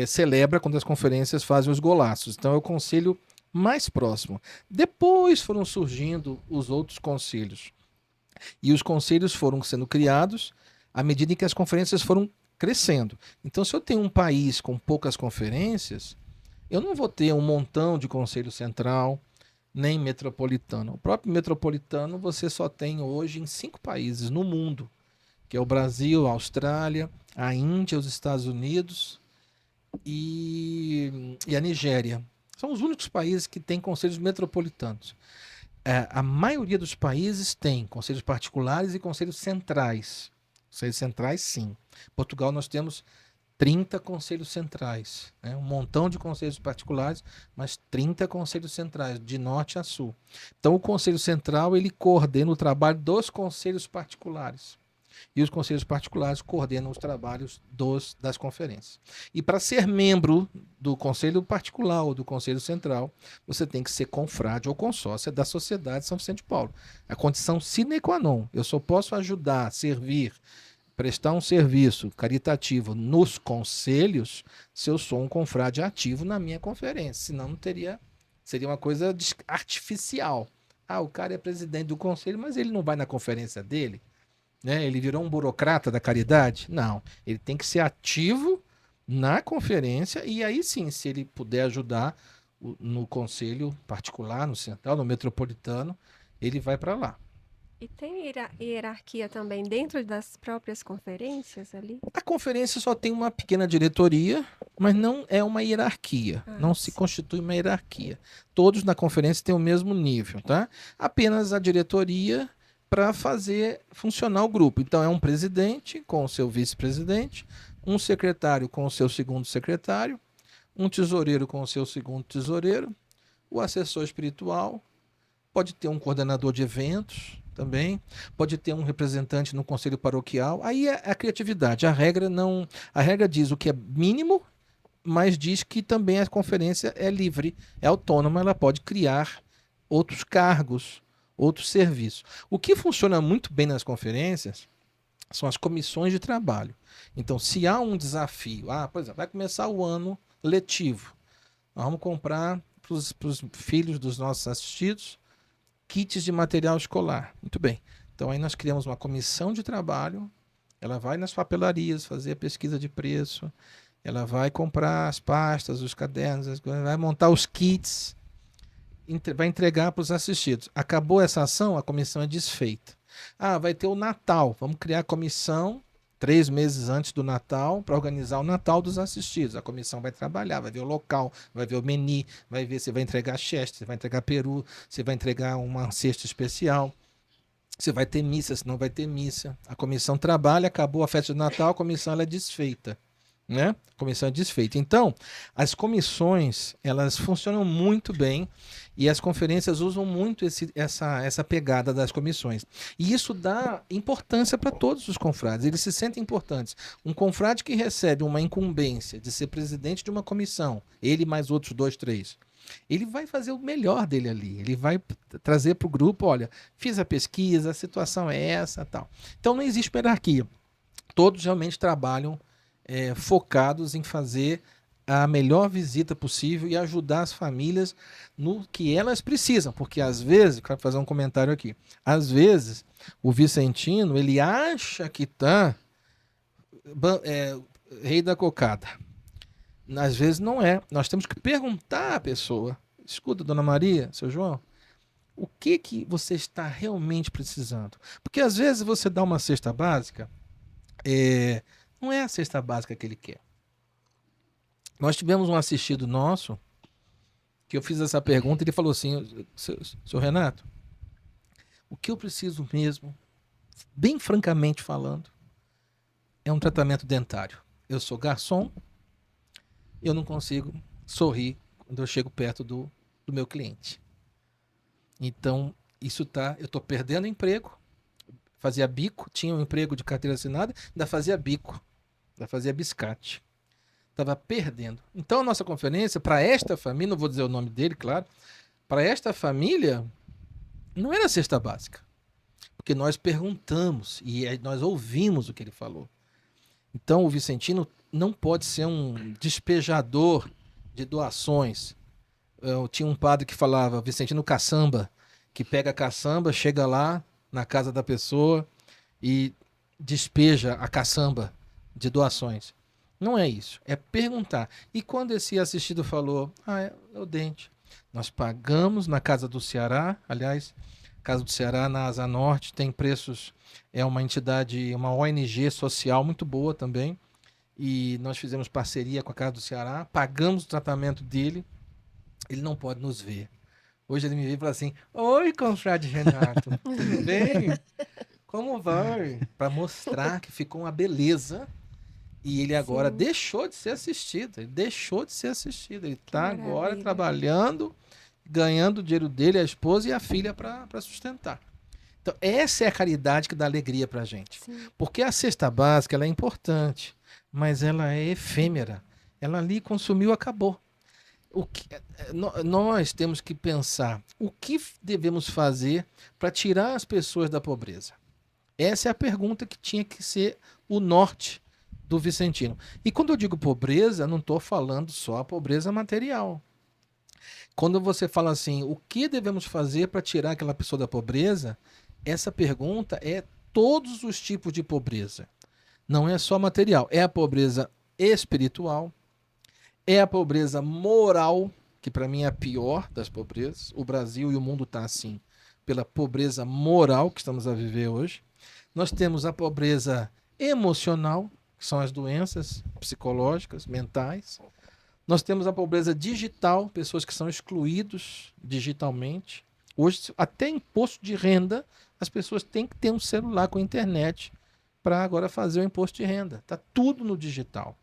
celebra quando as conferências fazem os golaços. Então é o conselho mais próximo. Depois foram surgindo os outros conselhos. E os conselhos foram sendo criados à medida em que as conferências foram crescendo. Então, se eu tenho um país com poucas conferências, eu não vou ter um montão de conselho central, nem metropolitano. O próprio metropolitano você só tem hoje em 5 países no mundo, que é o Brasil, a Austrália, a Índia, os Estados Unidos e a Nigéria. São os únicos países que têm conselhos metropolitanos. A maioria dos países tem conselhos particulares e conselhos centrais. Conselhos centrais, sim. Em Portugal nós temos 30 conselhos centrais, né? Um montão de conselhos particulares, mas 30 conselhos centrais, de norte a sul. Então o Conselho Central ele coordena o trabalho dos conselhos particulares. E os conselhos particulares coordenam os trabalhos das conferências. E para ser membro do conselho particular ou do conselho central, você tem que ser confrade ou consórcia da Sociedade de São Vicente de Paulo. A condição sine qua non. Eu só posso ajudar, servir, prestar um serviço caritativo nos conselhos se eu sou um confrade ativo na minha conferência. Senão não teria, seria uma coisa artificial. O cara é presidente do conselho, mas ele não vai na conferência dele. Né? Ele virou um burocrata da caridade? Não. Ele tem que ser ativo na conferência e aí sim, se ele puder ajudar no conselho particular, no central, no metropolitano, ele vai para lá. E tem hierarquia também dentro das próprias conferências ali? A conferência só tem uma pequena diretoria, mas não é uma hierarquia. Não se constitui uma hierarquia. Todos na conferência têm o mesmo nível, tá? Apenas a diretoria para fazer funcionar o grupo. Então é um presidente com o seu vice-presidente, um secretário com o seu segundo secretário, um tesoureiro com o seu segundo tesoureiro, o assessor espiritual, pode ter um coordenador de eventos também, pode ter um representante no conselho paroquial. Aí é a criatividade. A regra diz o que é mínimo, mas diz que também a conferência é livre, é autônoma, ela pode criar outros cargos, outros serviços. O que funciona muito bem nas conferências são as comissões de trabalho. Então, se há um desafio, por exemplo, vai começar o ano letivo, nós vamos comprar para os filhos dos nossos assistidos kits de material escolar. Muito bem. Então, aí nós criamos uma comissão de trabalho, ela vai nas papelarias fazer a pesquisa de preço, ela vai comprar as pastas, os cadernos, vai montar os kits, vai entregar para os assistidos. Acabou essa ação, a comissão é desfeita. Vai ter o Natal. Vamos criar a comissão 3 meses antes do Natal para organizar o Natal dos assistidos. A comissão vai trabalhar, vai ver o local, vai ver o menu, vai ver se vai entregar chester, se vai entregar peru, se vai entregar uma cesta especial, se vai ter missa, se não vai ter missa. A comissão trabalha, acabou a festa de Natal, a comissão ela é desfeita. né? A comissão é desfeita. Então, as comissões, elas funcionam muito bem e as conferências usam muito essa pegada das comissões. E isso dá importância para todos os confrades, eles se sentem importantes. Um confrade que recebe uma incumbência de ser presidente de uma comissão, ele mais outros 2, 3, ele vai fazer o melhor dele ali, ele vai trazer para o grupo, olha, fiz a pesquisa, a situação é essa, tal. Então não existe hierarquia. Todos realmente trabalham focados em fazer a melhor visita possível e ajudar as famílias no que elas precisam, porque às vezes, quero fazer um comentário aqui, às vezes o vicentino, ele acha que está rei da cocada. Às vezes não é. Nós temos que perguntar à pessoa, escuta, dona Maria, seu João, o que você está realmente precisando? Porque às vezes você dá uma cesta básica, não é a cesta básica que ele quer. Nós tivemos um assistido nosso que eu fiz essa pergunta e ele falou assim, seu Renato, o que eu preciso mesmo, bem francamente falando, é um tratamento dentário. Eu sou garçom, eu não consigo sorrir quando eu chego perto do meu cliente. Então, eu estou perdendo emprego, fazia bico, tinha um emprego de carteira assinada, ainda fazia bico, ainda fazia biscate. Estava perdendo. Então, a nossa conferência, para esta família, não vou dizer o nome dele, claro, para esta família, não era cesta básica. Porque nós perguntamos e nós ouvimos o que ele falou. Então, o vicentino não pode ser um despejador de doações. Eu tinha um padre que falava, vicentino caçamba, que pega a caçamba, chega lá na casa da pessoa e despeja a caçamba de doações. Não é isso, é perguntar. E quando esse assistido falou, é o dente. Nós pagamos na Casa do Ceará, aliás, Casa do Ceará na Asa Norte, tem preços, é uma entidade, uma ONG social muito boa também, e nós fizemos parceria com a Casa do Ceará, pagamos o tratamento dele, ele não pode nos ver. Hoje ele me veio e falou assim, oi, confrade Renato, tudo bem? Como vai? Para mostrar que ficou uma beleza. E ele agora deixou de ser assistido. Ele deixou de ser assistido. Ele está agora trabalhando, ganhando o dinheiro dele, a esposa e a filha para sustentar. Então, essa é a caridade que dá alegria para a gente. Sim. Porque a cesta básica ela é importante, mas ela é efêmera. Ela ali consumiu, acabou. Nós temos que pensar o que devemos fazer para tirar as pessoas da pobreza. Essa é a pergunta que tinha que ser o norte do vicentino. E quando eu digo pobreza, não estou falando só a pobreza material. Quando você fala assim, o que devemos fazer para tirar aquela pessoa da pobreza, essa pergunta é todos os tipos de pobreza. Não é só material, é a pobreza espiritual, é a pobreza moral, que para mim é a pior das pobrezas. O Brasil e o mundo está assim, pela pobreza moral que estamos a viver hoje. Nós temos a pobreza emocional, que são as doenças psicológicas, mentais. Nós temos a pobreza digital, pessoas que são excluídos digitalmente. Hoje, até imposto de renda, as pessoas têm que ter um celular com internet para agora fazer o imposto de renda. Está tudo no digital.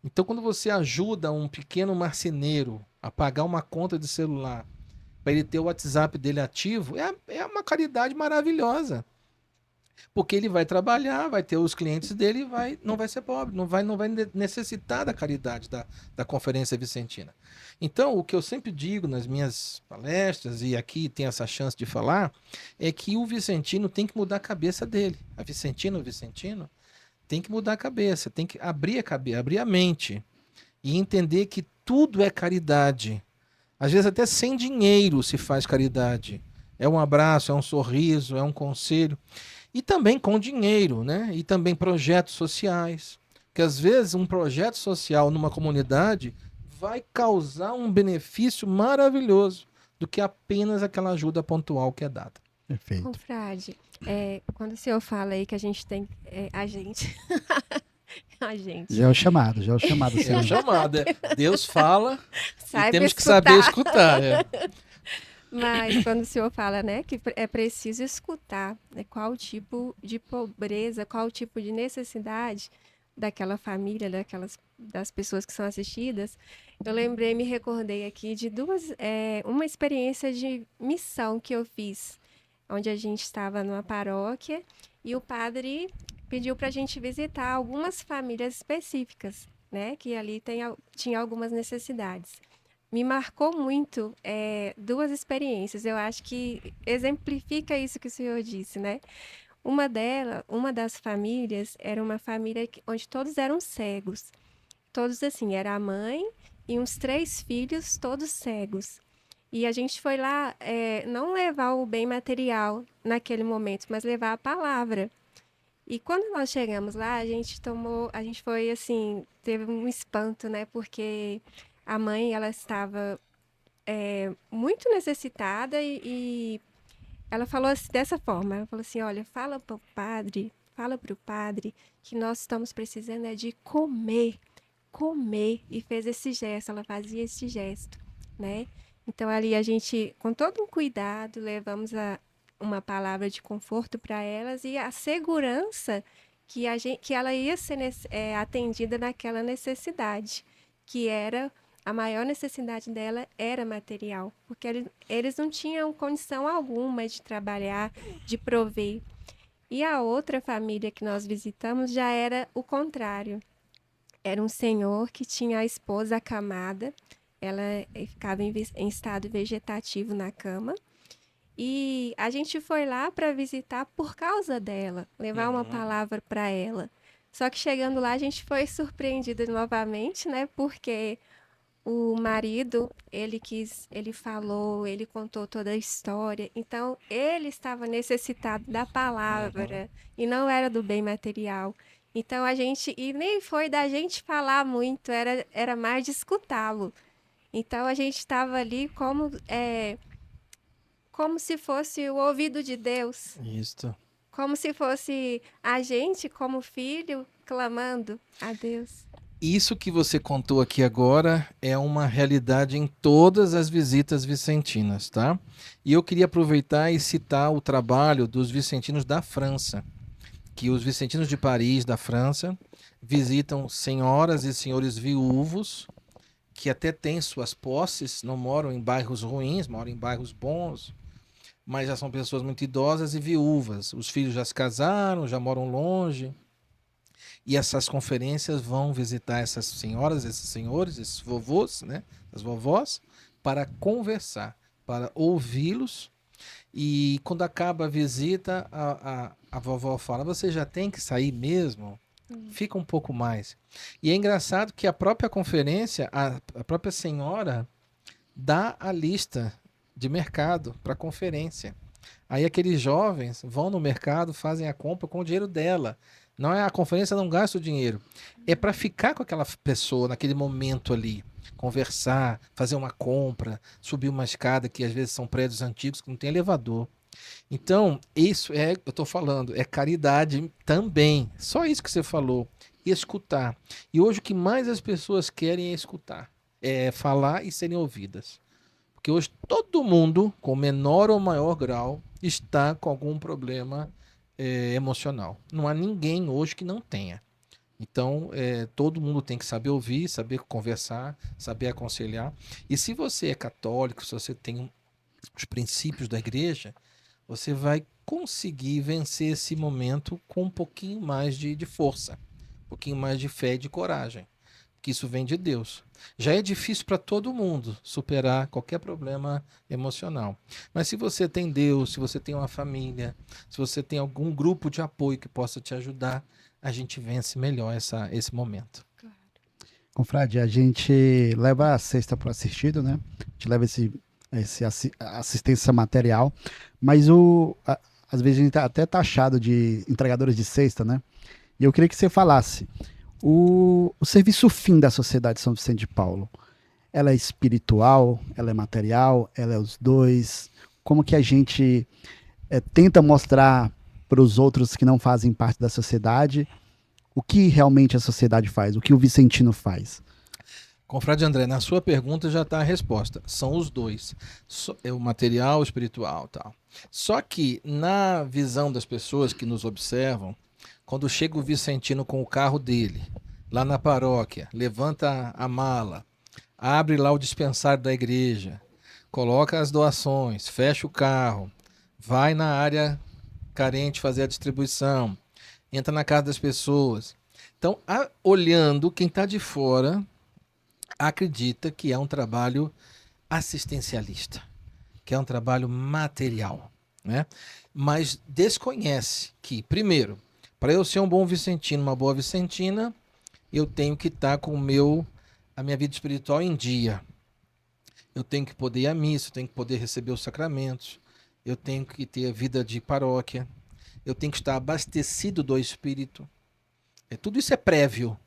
Então, quando você ajuda um pequeno marceneiro a pagar uma conta de celular para ele ter o WhatsApp dele ativo, é uma caridade maravilhosa. Porque ele vai trabalhar, vai ter os clientes dele e não vai ser pobre, não vai necessitar da caridade da Conferência Vicentina. Então, o que eu sempre digo nas minhas palestras, e aqui tem essa chance de falar, é que o vicentino tem que mudar a cabeça dele. A vicentina, o vicentino, tem que mudar a cabeça, tem que abrir a mente e entender que tudo é caridade. Às vezes até sem dinheiro se faz caridade. É um abraço, é um sorriso, é um conselho. E também com dinheiro, né? E também projetos sociais. Porque às vezes um projeto social numa comunidade vai causar um benefício maravilhoso do que apenas aquela ajuda pontual que é dada. Perfeito. Confrade, quando o senhor fala aí que a gente tem... a gente... Já é o chamado. É o chamado. Deus fala e temos que escutar. saber escutar. Mas quando o senhor fala, né, que é preciso escutar, né, qual tipo de pobreza, qual tipo de necessidade daquela família, daquelas das pessoas que são assistidas, eu lembrei, me recordei aqui de uma experiência de missão que eu fiz, onde a gente estava numa paróquia e o padre pediu para a gente visitar algumas famílias específicas, né, que ali tinha algumas necessidades. Me marcou muito duas experiências. Eu acho que exemplifica isso que o senhor disse, né? Uma das famílias era uma família onde todos eram cegos. Todos assim, era a mãe e uns 3 filhos, todos cegos. E a gente foi lá, não levar o bem material naquele momento, mas levar a palavra. E quando nós chegamos lá, a gente foi assim, teve um espanto, né? Porque a mãe, ela estava muito necessitada e ela falou assim, dessa forma, ela falou assim, olha, fala para o padre que nós estamos precisando de comer, e fez esse gesto, ela fazia esse gesto, né? Então ali a gente, com todo um cuidado, levamos uma palavra de conforto para elas e a segurança que ela ia ser atendida naquela necessidade, que era a maior necessidade dela era material, porque eles não tinham condição alguma de trabalhar, de prover. E a outra família que nós visitamos já era o contrário. Era um senhor que tinha a esposa acamada, ela ficava em estado vegetativo na cama. E a gente foi lá para visitar por causa dela, levar uma palavra para ela. Só que chegando lá, a gente foi surpreendida novamente, né? Porque o marido, ele falou, ele contou toda a história. Então, ele estava necessitado da palavra e não era do bem material. Então, e nem foi da gente falar muito, era mais de escutá-lo. Então, a gente estava ali como se fosse o ouvido de Deus, Isso. como se fosse a gente, como filho, clamando a Deus. Isso que você contou aqui agora é uma realidade em todas as visitas vicentinas, tá? E eu queria aproveitar e citar o trabalho dos vicentinos da França, que os vicentinos de Paris, da França, visitam senhoras e senhores viúvos, que até têm suas posses, não moram em bairros ruins, moram em bairros bons, mas já são pessoas muito idosas e viúvas. Os filhos já se casaram, já moram longe. E essas conferências vão visitar essas senhoras, esses senhores, esses vovôs, né? As vovós, para conversar, para ouvi-los. E quando acaba a visita, a vovó fala: Você já tem que sair mesmo? Fica um pouco mais. E é engraçado que a própria conferência, a própria senhora, dá a lista de mercado para a conferência. Aí aqueles jovens vão no mercado, fazem a compra com o dinheiro dela. Não é a conferência, não gasta o dinheiro. É para ficar com aquela pessoa naquele momento ali, conversar, fazer uma compra, subir uma escada que às vezes são prédios antigos que não tem elevador. Então, isso eu estou falando, é caridade também. Só isso que você falou, escutar. E hoje o que mais as pessoas querem é escutar, é falar e serem ouvidas. Porque hoje todo mundo, com menor ou maior grau, está com algum problema emocional. Não há ninguém hoje que não tenha. Então, todo mundo tem que saber ouvir, saber conversar, saber aconselhar. E se você é católico, se você tem os princípios da igreja, você vai conseguir vencer esse momento com um pouquinho mais de força, um pouquinho mais de fé e de coragem. Que isso vem de Deus. Já é difícil para todo mundo superar qualquer problema emocional. Mas se você tem Deus, se você tem uma família, se você tem algum grupo de apoio que possa te ajudar, a gente vence melhor esse momento. Confrade, a gente leva a cesta para o assistido, né? A gente leva assistência material, mas às vezes a gente tá até taxado de entregadores de cesta, né? E eu queria que você falasse o serviço fim da Sociedade São Vicente de Paulo. Ela é espiritual, ela é material, ela é os dois? Como que a gente tenta mostrar para os outros que não fazem parte da sociedade o que realmente a sociedade faz, o que o vicentino faz? Confrade André, na sua pergunta já está a resposta. São os dois. É o material, o espiritual, tal. Só que na visão das pessoas que nos observam, quando chega o vicentino com o carro dele, lá na paróquia, levanta a mala, abre lá o dispensário da igreja, coloca as doações, fecha o carro, vai na área carente fazer a distribuição, entra na casa das pessoas. Então, olhando, quem está de fora acredita que é um trabalho assistencialista, que é um trabalho material, né? Mas desconhece que, primeiro, para eu ser um bom vicentino, uma boa vicentina, eu tenho que estar com a minha vida espiritual em dia. Eu tenho que poder ir à missa, eu tenho que poder receber os sacramentos, eu tenho que ter a vida de paróquia, eu tenho que estar abastecido do Espírito. Tudo isso é prévio.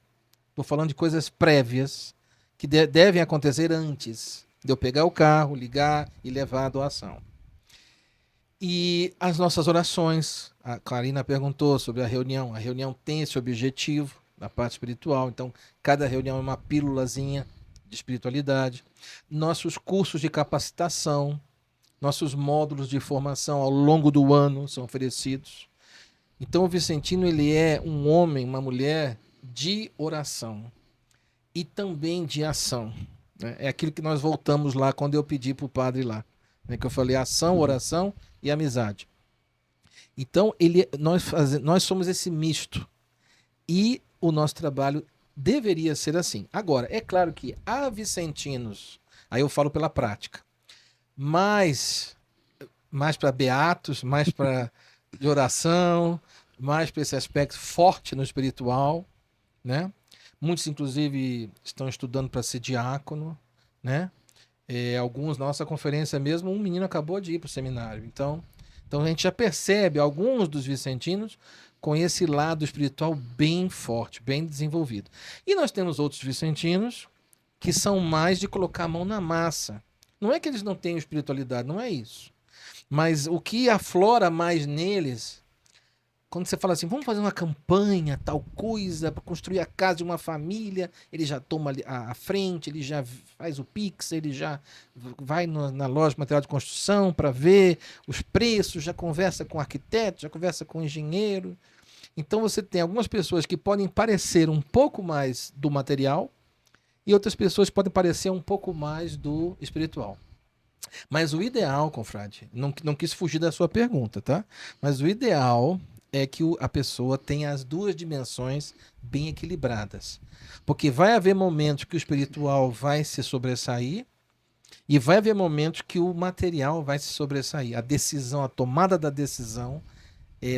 Estou falando de coisas prévias que devem acontecer antes de eu pegar o carro, ligar e levar a doação. E as nossas orações, a Karina perguntou sobre a reunião tem esse objetivo na parte espiritual, então cada reunião é uma pílulazinha de espiritualidade. Nossos cursos de capacitação, nossos módulos de formação ao longo do ano são oferecidos. Então o vicentino, ele é um homem, uma mulher de oração e também de ação. Né? É aquilo que nós voltamos lá quando eu pedi para o padre lá, né? Que eu falei ação, oração e amizade. Então nós somos esse misto e o nosso trabalho deveria ser assim. Agora, é claro que há vicentinos, aí eu falo pela prática, mais para beatos, mais para de oração, mais para esse aspecto forte no espiritual, né? Muitos, inclusive, estão estudando para ser diácono, né? Alguns, na nossa conferência mesmo, um menino acabou de ir para o seminário. Então a gente já percebe alguns dos vicentinos com esse lado espiritual bem forte, bem desenvolvido. E nós temos outros vicentinos que são mais de colocar a mão na massa. Não é que eles não tenham espiritualidade, não é isso. Mas o que aflora mais neles, quando você fala assim, vamos fazer uma campanha, tal coisa, para construir a casa de uma família, ele já toma a frente, ele já faz o Pix, ele já vai na loja de material de construção para ver os preços, já conversa com o arquiteto, já conversa com o engenheiro. Então você tem algumas pessoas que podem parecer um pouco mais do material e outras pessoas que podem parecer um pouco mais do espiritual. Mas o ideal, confrade, não quis fugir da sua pergunta, tá? Mas o ideal é que a pessoa tenha as duas dimensões bem equilibradas. Porque vai haver momentos que o espiritual vai se sobressair e vai haver momentos que o material vai se sobressair. A decisão, a tomada da decisão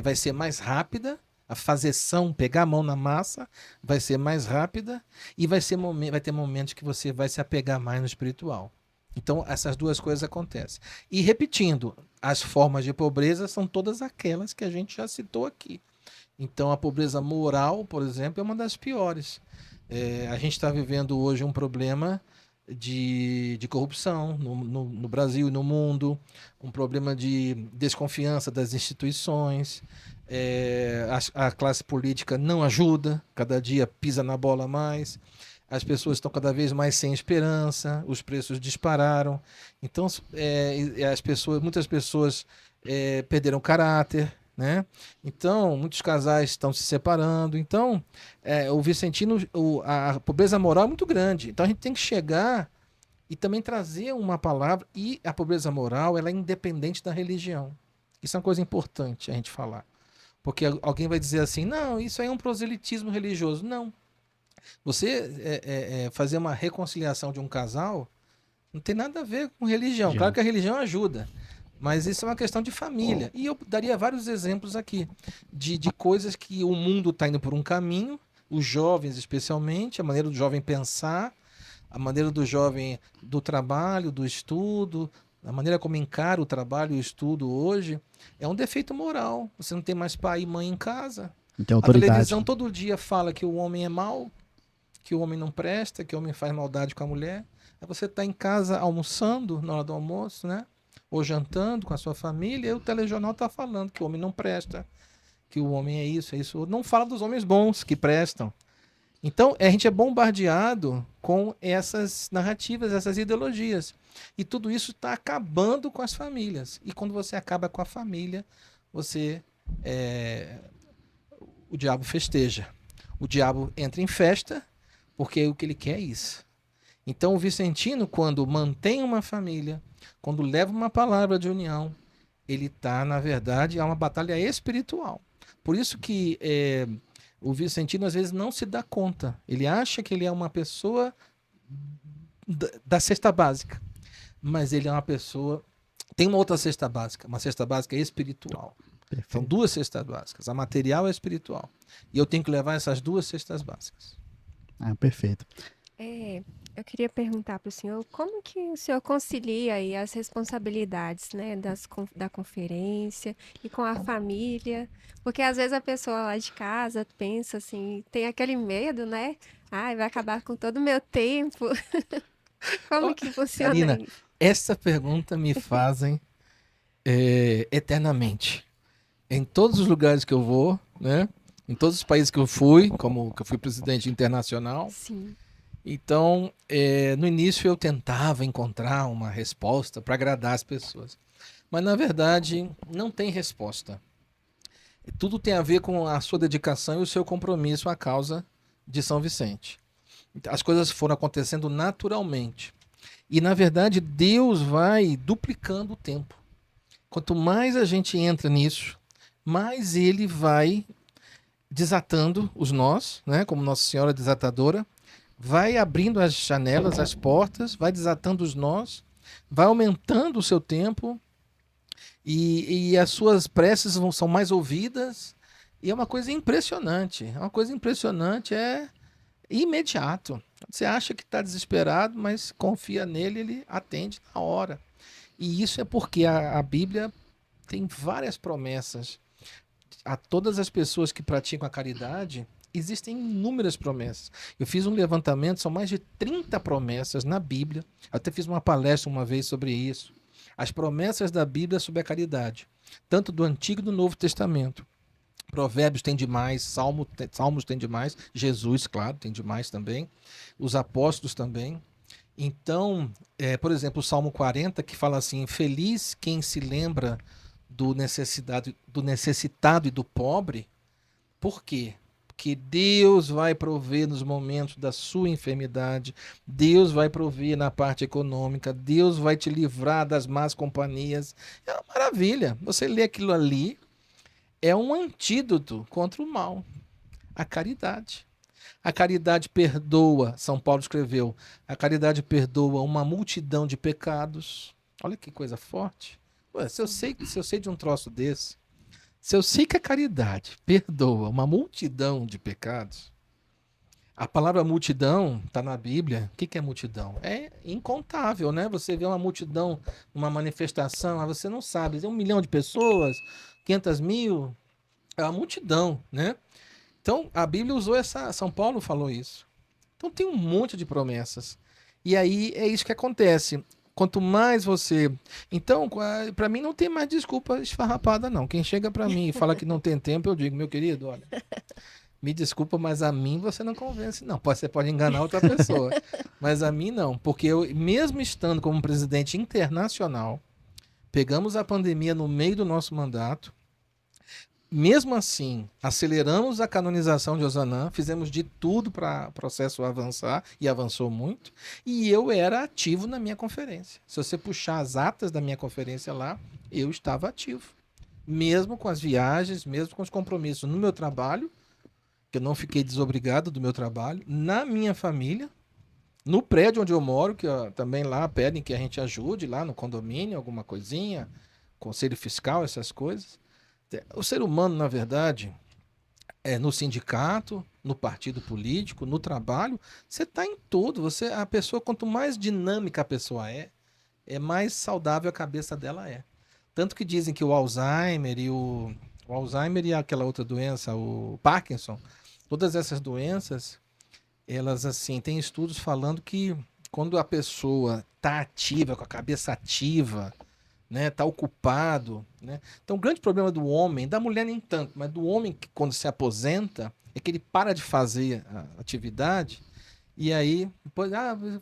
vai ser mais rápida, a fazeção, pegar a mão na massa, vai ser mais rápida e vai ter momentos que você vai se apegar mais no espiritual. Então, essas duas coisas acontecem. E repetindo, as formas de pobreza são todas aquelas que a gente já citou aqui. Então, a pobreza moral, por exemplo, é uma das piores. A gente está vivendo hoje um problema de corrupção no Brasil e no mundo, um problema de desconfiança das instituições, a classe política não ajuda, cada dia pisa na bola mais. As pessoas estão cada vez mais sem esperança, os preços dispararam. Então, muitas pessoas perderam caráter, né? Então, muitos casais estão se separando. Então, o vicentino, a pobreza moral é muito grande. Então, a gente tem que chegar e também trazer uma palavra. E a pobreza moral, ela é independente da religião. Isso é uma coisa importante a gente falar. Porque alguém vai dizer assim, não, isso aí é um proselitismo religioso. Não. Você fazer uma reconciliação de um casal não tem nada a ver com religião. Claro que a religião ajuda, mas isso é uma questão de família. E eu daria vários exemplos aqui de coisas que o mundo está indo por um caminho, os jovens especialmente, a maneira do jovem pensar, a maneira do jovem do trabalho, do estudo, a maneira como encara o trabalho e o estudo hoje, é um defeito moral. Você não tem mais pai e mãe em casa. Não tem autoridade. A televisão todo dia fala que o homem é mau, que o homem não presta, que o homem faz maldade com a mulher. Aí você está em casa almoçando na hora do almoço, né? Ou jantando com a sua família, e o telejornal está falando que o homem não presta, que o homem é isso. Não fala dos homens bons que prestam. Então, a gente é bombardeado com essas narrativas, essas ideologias. E tudo isso está acabando com as famílias. E quando você acaba com a família, o diabo festeja. O diabo entra em festa, porque o que ele quer é isso. Então, o vicentino, quando mantém uma família, quando leva uma palavra de união, ele está, na verdade, é uma batalha espiritual. Por isso que o vicentino, às vezes, não se dá conta. Ele acha que ele é uma pessoa da cesta básica, mas ele é uma pessoa... Tem uma outra cesta básica, uma cesta básica espiritual. Perfeito. São duas cestas básicas, a material e a espiritual. E eu tenho que levar essas duas cestas básicas. Ah, perfeito. Eu queria perguntar para o senhor como que o senhor concilia aí as responsabilidades, né, da conferência e com a família, porque às vezes a pessoa lá de casa pensa assim, tem aquele medo, né? Ai, vai acabar com todo o meu tempo. Como que funciona Karina, isso? essa pergunta me fazem eternamente. Em todos os lugares que eu vou, né? Em todos os países que eu fui, como que eu fui presidente internacional. Sim, Então, no início eu tentava encontrar uma resposta para agradar as pessoas. Mas, na verdade, não tem resposta. Tudo tem a ver com a sua dedicação e o seu compromisso à causa de São Vicente. As coisas foram acontecendo naturalmente. E, na verdade, Deus vai duplicando o tempo. Quanto mais a gente entra nisso, mais ele vai desatando os nós, né? Como Nossa Senhora desatadora, vai abrindo as janelas, as portas, vai desatando os nós, vai aumentando o seu tempo e as suas preces são mais ouvidas. E é uma coisa impressionante. É uma coisa impressionante, é imediato. Você acha que está desesperado, mas confia nele, ele atende na hora. E isso é porque a Bíblia tem várias promessas. A todas as pessoas que praticam a caridade, existem inúmeras promessas. Eu fiz um levantamento, são mais de 30 promessas na Bíblia. Eu até fiz uma palestra uma vez sobre isso. As promessas da Bíblia sobre a caridade, tanto do Antigo e do Novo Testamento. Provérbios tem demais, Salmos tem demais, Jesus, claro, tem demais também, os apóstolos também. Então, por exemplo, o Salmo 40, que fala assim: feliz quem se lembra do necessitado e do pobre. Por quê? Porque Deus vai prover nos momentos da sua enfermidade, Deus vai prover na parte econômica, Deus vai te livrar das más companhias. É uma maravilha. Você lê aquilo ali, é um antídoto contra o mal. A caridade. A caridade perdoa, São Paulo escreveu, a caridade perdoa uma multidão de pecados. Olha que coisa forte. Ué, se eu sei de um troço desse, se eu sei que a caridade perdoa uma multidão de pecados, a palavra multidão está na Bíblia. O que é multidão? É incontável, né? Você vê uma multidão, uma manifestação, você não sabe, é 1 milhão de pessoas, 500 mil, é uma multidão, né? Então, a Bíblia usou São Paulo falou isso. Então, tem um monte de promessas. E aí, é isso que acontece. Quanto mais você... Então, para mim, não tem mais desculpa esfarrapada, não. Quem chega para mim e fala que não tem tempo, eu digo: meu querido, olha, me desculpa, mas a mim você não convence, não. Você pode enganar outra pessoa, mas a mim não. Porque eu, mesmo estando como presidente internacional, pegamos a pandemia no meio do nosso mandato. Mesmo assim, aceleramos a canonização de Ozanam, fizemos de tudo para o processo avançar, e avançou muito, e eu era ativo na minha conferência. Se você puxar as atas da minha conferência lá, eu estava ativo. Mesmo com as viagens, mesmo com os compromissos no meu trabalho, que eu não fiquei desobrigado do meu trabalho, na minha família, no prédio onde eu moro, que também lá pedem que a gente ajude, lá no condomínio, alguma coisinha, conselho fiscal, essas coisas. O ser humano, na verdade, no sindicato, no partido político, no trabalho, você está em tudo. A pessoa, quanto mais dinâmica a pessoa é mais saudável a cabeça dela é. Tanto que dizem que o Alzheimer e aquela outra doença, o Parkinson, todas essas doenças, elas assim, tem estudos falando que quando a pessoa está ativa, com a cabeça ativa, né, tá ocupado, né? Então, o grande problema do homem, da mulher nem tanto, mas do homem que quando se aposenta, é que ele para de fazer a atividade e aí, depois,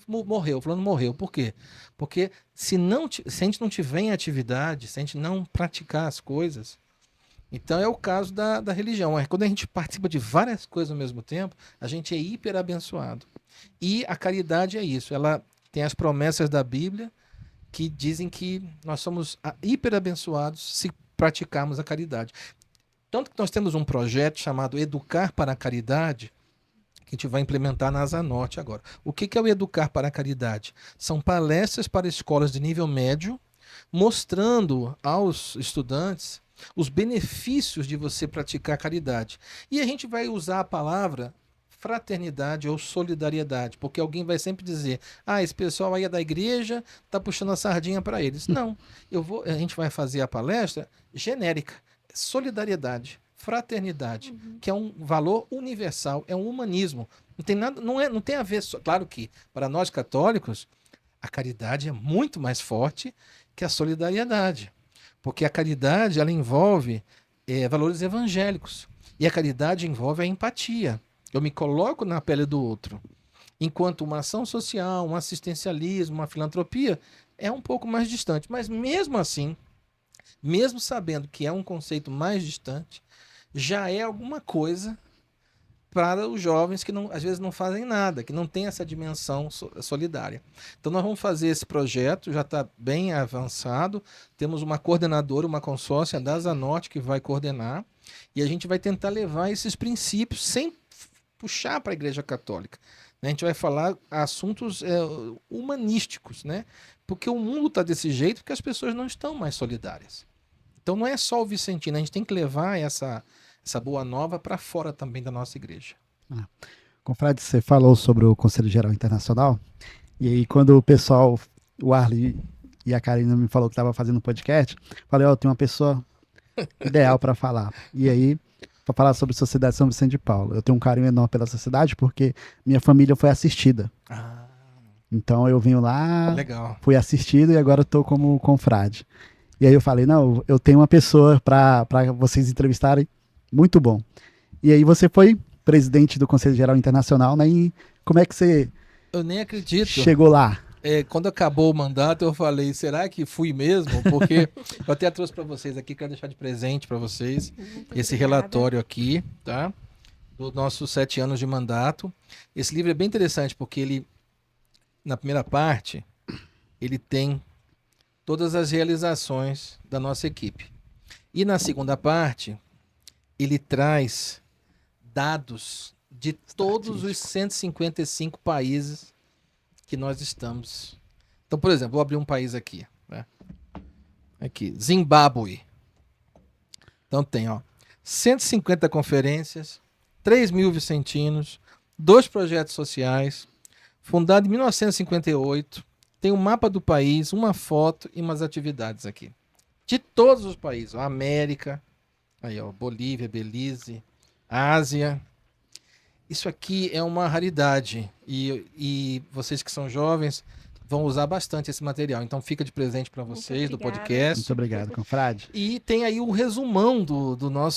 morreu, fulano morreu. Por quê? Porque se a gente não tiver em atividade, se a gente não praticar as coisas, Então é o caso da religião. Quando a gente participa de várias coisas ao mesmo tempo, a gente é hiper abençoado. E a caridade é isso. Ela tem as promessas da Bíblia que dizem que nós somos hiper abençoados se praticarmos a caridade. Tanto que nós temos um projeto chamado Educar para a Caridade, que a gente vai implementar na Asa Norte agora. O que é o Educar para a Caridade? São palestras para escolas de nível médio, mostrando aos estudantes os benefícios de você praticar a caridade. E a gente vai usar a palavra fraternidade ou solidariedade, porque alguém vai sempre dizer: esse pessoal aí é da igreja, tá puxando a sardinha para eles. Não, a gente vai fazer a palestra genérica, solidariedade, fraternidade, que é um valor universal, é um humanismo. Não tem nada, não tem a ver, claro que para nós católicos a caridade é muito mais forte que a solidariedade, porque a caridade ela envolve valores evangélicos e a caridade envolve a empatia. Eu me coloco na pele do outro. Enquanto uma ação social, um assistencialismo, uma filantropia é um pouco mais distante. Mas mesmo assim, mesmo sabendo que é um conceito mais distante, já é alguma coisa para os jovens que às vezes não fazem nada, que não tem essa dimensão solidária. Então nós vamos fazer esse projeto, já está bem avançado, temos uma coordenadora, uma consórcia da Asa Norte que vai coordenar, e a gente vai tentar levar esses princípios sem puxar para a Igreja Católica. A gente vai falar assuntos humanísticos, né? Porque o mundo está desse jeito porque as pessoas não estão mais solidárias. Então não é só o Vicentino, a gente tem que levar essa boa nova para fora também da nossa igreja. Confrade, você falou sobre o Conselho Geral Internacional, e aí quando o pessoal, o Arley e a Karina me falou que estava fazendo um podcast, falei, tem uma pessoa ideal para falar. E aí, para falar sobre a Sociedade São Vicente de Paulo. Eu tenho um carinho enorme pela sociedade porque minha família foi assistida. Então eu venho lá, legal, fui assistido e agora estou como confrade. E aí eu falei, não, eu tenho uma pessoa para vocês entrevistarem, muito bom. E aí você foi presidente do Conselho Geral Internacional, né? E como é que você eu nem acredito. Chegou lá? Quando acabou o mandato, eu falei, será que fui mesmo? Porque eu até trouxe para vocês aqui, quero deixar de presente para vocês esse relatório aqui, tá? Dos nossos 7 anos de mandato. Esse livro é bem interessante porque ele, na primeira parte, ele tem todas as realizações da nossa equipe. E na segunda parte, ele traz dados de todos os 155 países que nós estamos. Então, por exemplo, vou abrir um país aqui, né? Aqui, Zimbábue. Então tem, 150 conferências, 3.000 vicentinos, 2 projetos sociais, fundado em 1958, tem um mapa do país, uma foto e umas atividades aqui. De todos os países, América, aí, Bolívia, Belize, Ásia. Isso aqui é uma raridade e vocês que são jovens vão usar bastante esse material. Então fica de presente para vocês do podcast. Muito obrigado, confrade. E tem aí o resumão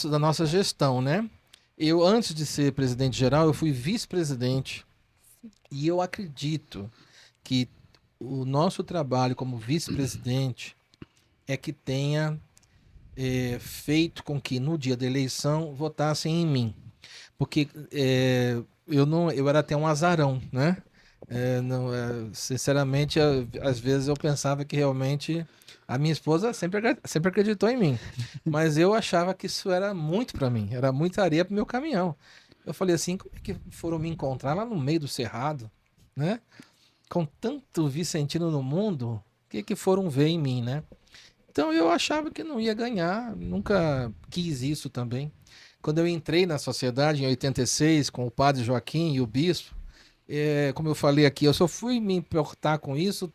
da nossa gestão, né? Eu, antes de ser presidente geral, eu fui vice-presidente. E eu acredito que o nosso trabalho como vice-presidente é que tenha feito com que no dia da eleição votassem em mim. Porque eu era até um azarão, né? Sinceramente, às vezes eu pensava que realmente a minha esposa sempre acreditou em mim. Mas eu achava que isso era muito para mim, era muita areia para o meu caminhão. Eu falei assim, como é que foram me encontrar lá no meio do cerrado, né? Com tanto vicentino no mundo, o que foram ver em mim, né? Então eu achava que não ia ganhar, nunca quis isso também. Quando eu entrei na sociedade em 86 com o padre Joaquim e o bispo, como eu falei aqui, eu só fui me importar com isso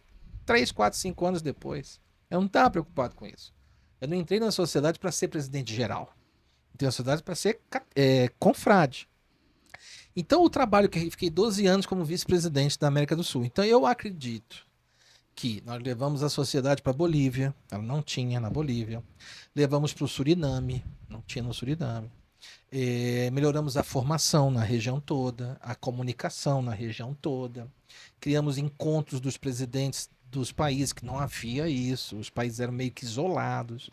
3, 4, 5 anos depois. Eu não estava preocupado com isso. Eu não entrei na sociedade para ser presidente geral. Entrei na sociedade para ser confrade. Então o trabalho que eu fiquei 12 anos como vice-presidente da América do Sul. Então eu acredito que nós levamos a sociedade para a Bolívia, ela não tinha na Bolívia. Levamos para o Suriname, não tinha no Suriname. Melhoramos a formação na região toda, a comunicação na região toda, criamos encontros dos presidentes dos países, que não havia isso, os países eram meio que isolados.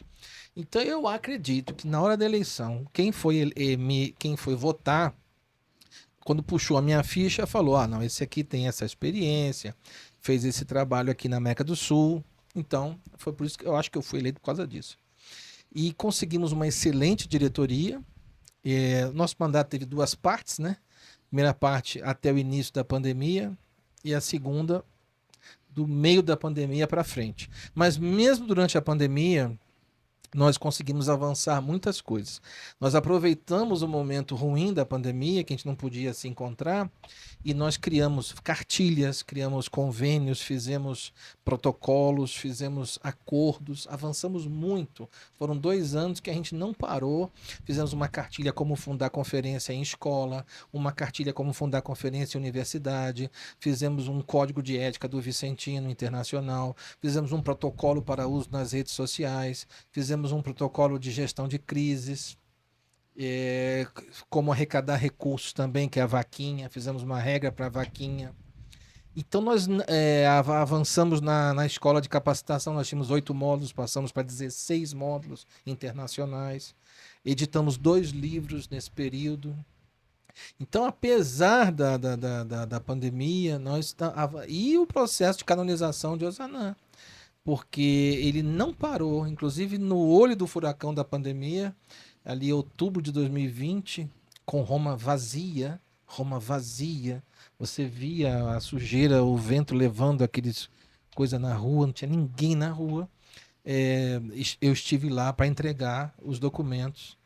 Então eu acredito que na hora da eleição, quem foi votar, quando puxou a minha ficha, falou: ah, não, esse aqui tem essa experiência, fez esse trabalho aqui na América do Sul. Então, foi por isso que eu acho que eu fui eleito por causa disso. E conseguimos uma excelente diretoria. Nosso mandato teve 2 partes, né? Primeira parte até o início da pandemia e a segunda do meio da pandemia para frente. Mas mesmo durante a pandemia, nós conseguimos avançar muitas coisas. Nós aproveitamos o momento ruim da pandemia, que a gente não podia se encontrar, e nós criamos cartilhas, criamos convênios, fizemos protocolos, fizemos acordos, avançamos muito. Foram 2 anos que a gente não parou. Fizemos uma cartilha como fundar conferência em escola, uma cartilha como fundar conferência em universidade, fizemos um código de ética do Vicentino Internacional, fizemos um protocolo para uso nas redes sociais, fizemos um protocolo de gestão de crises, como arrecadar recursos também, que é a vaquinha, fizemos uma regra para a vaquinha. Então nós avançamos na escola de capacitação, nós tínhamos 8 módulos, passamos para 16 módulos internacionais, editamos 2 livros nesse período. Então, apesar da pandemia, e o processo de canonização de Ozanam, porque ele não parou, inclusive no olho do furacão da pandemia, ali em outubro de 2020, com Roma vazia, você via a sujeira, o vento levando aqueles coisas na rua, não tinha ninguém na rua. Eu estive lá para entregar os documentos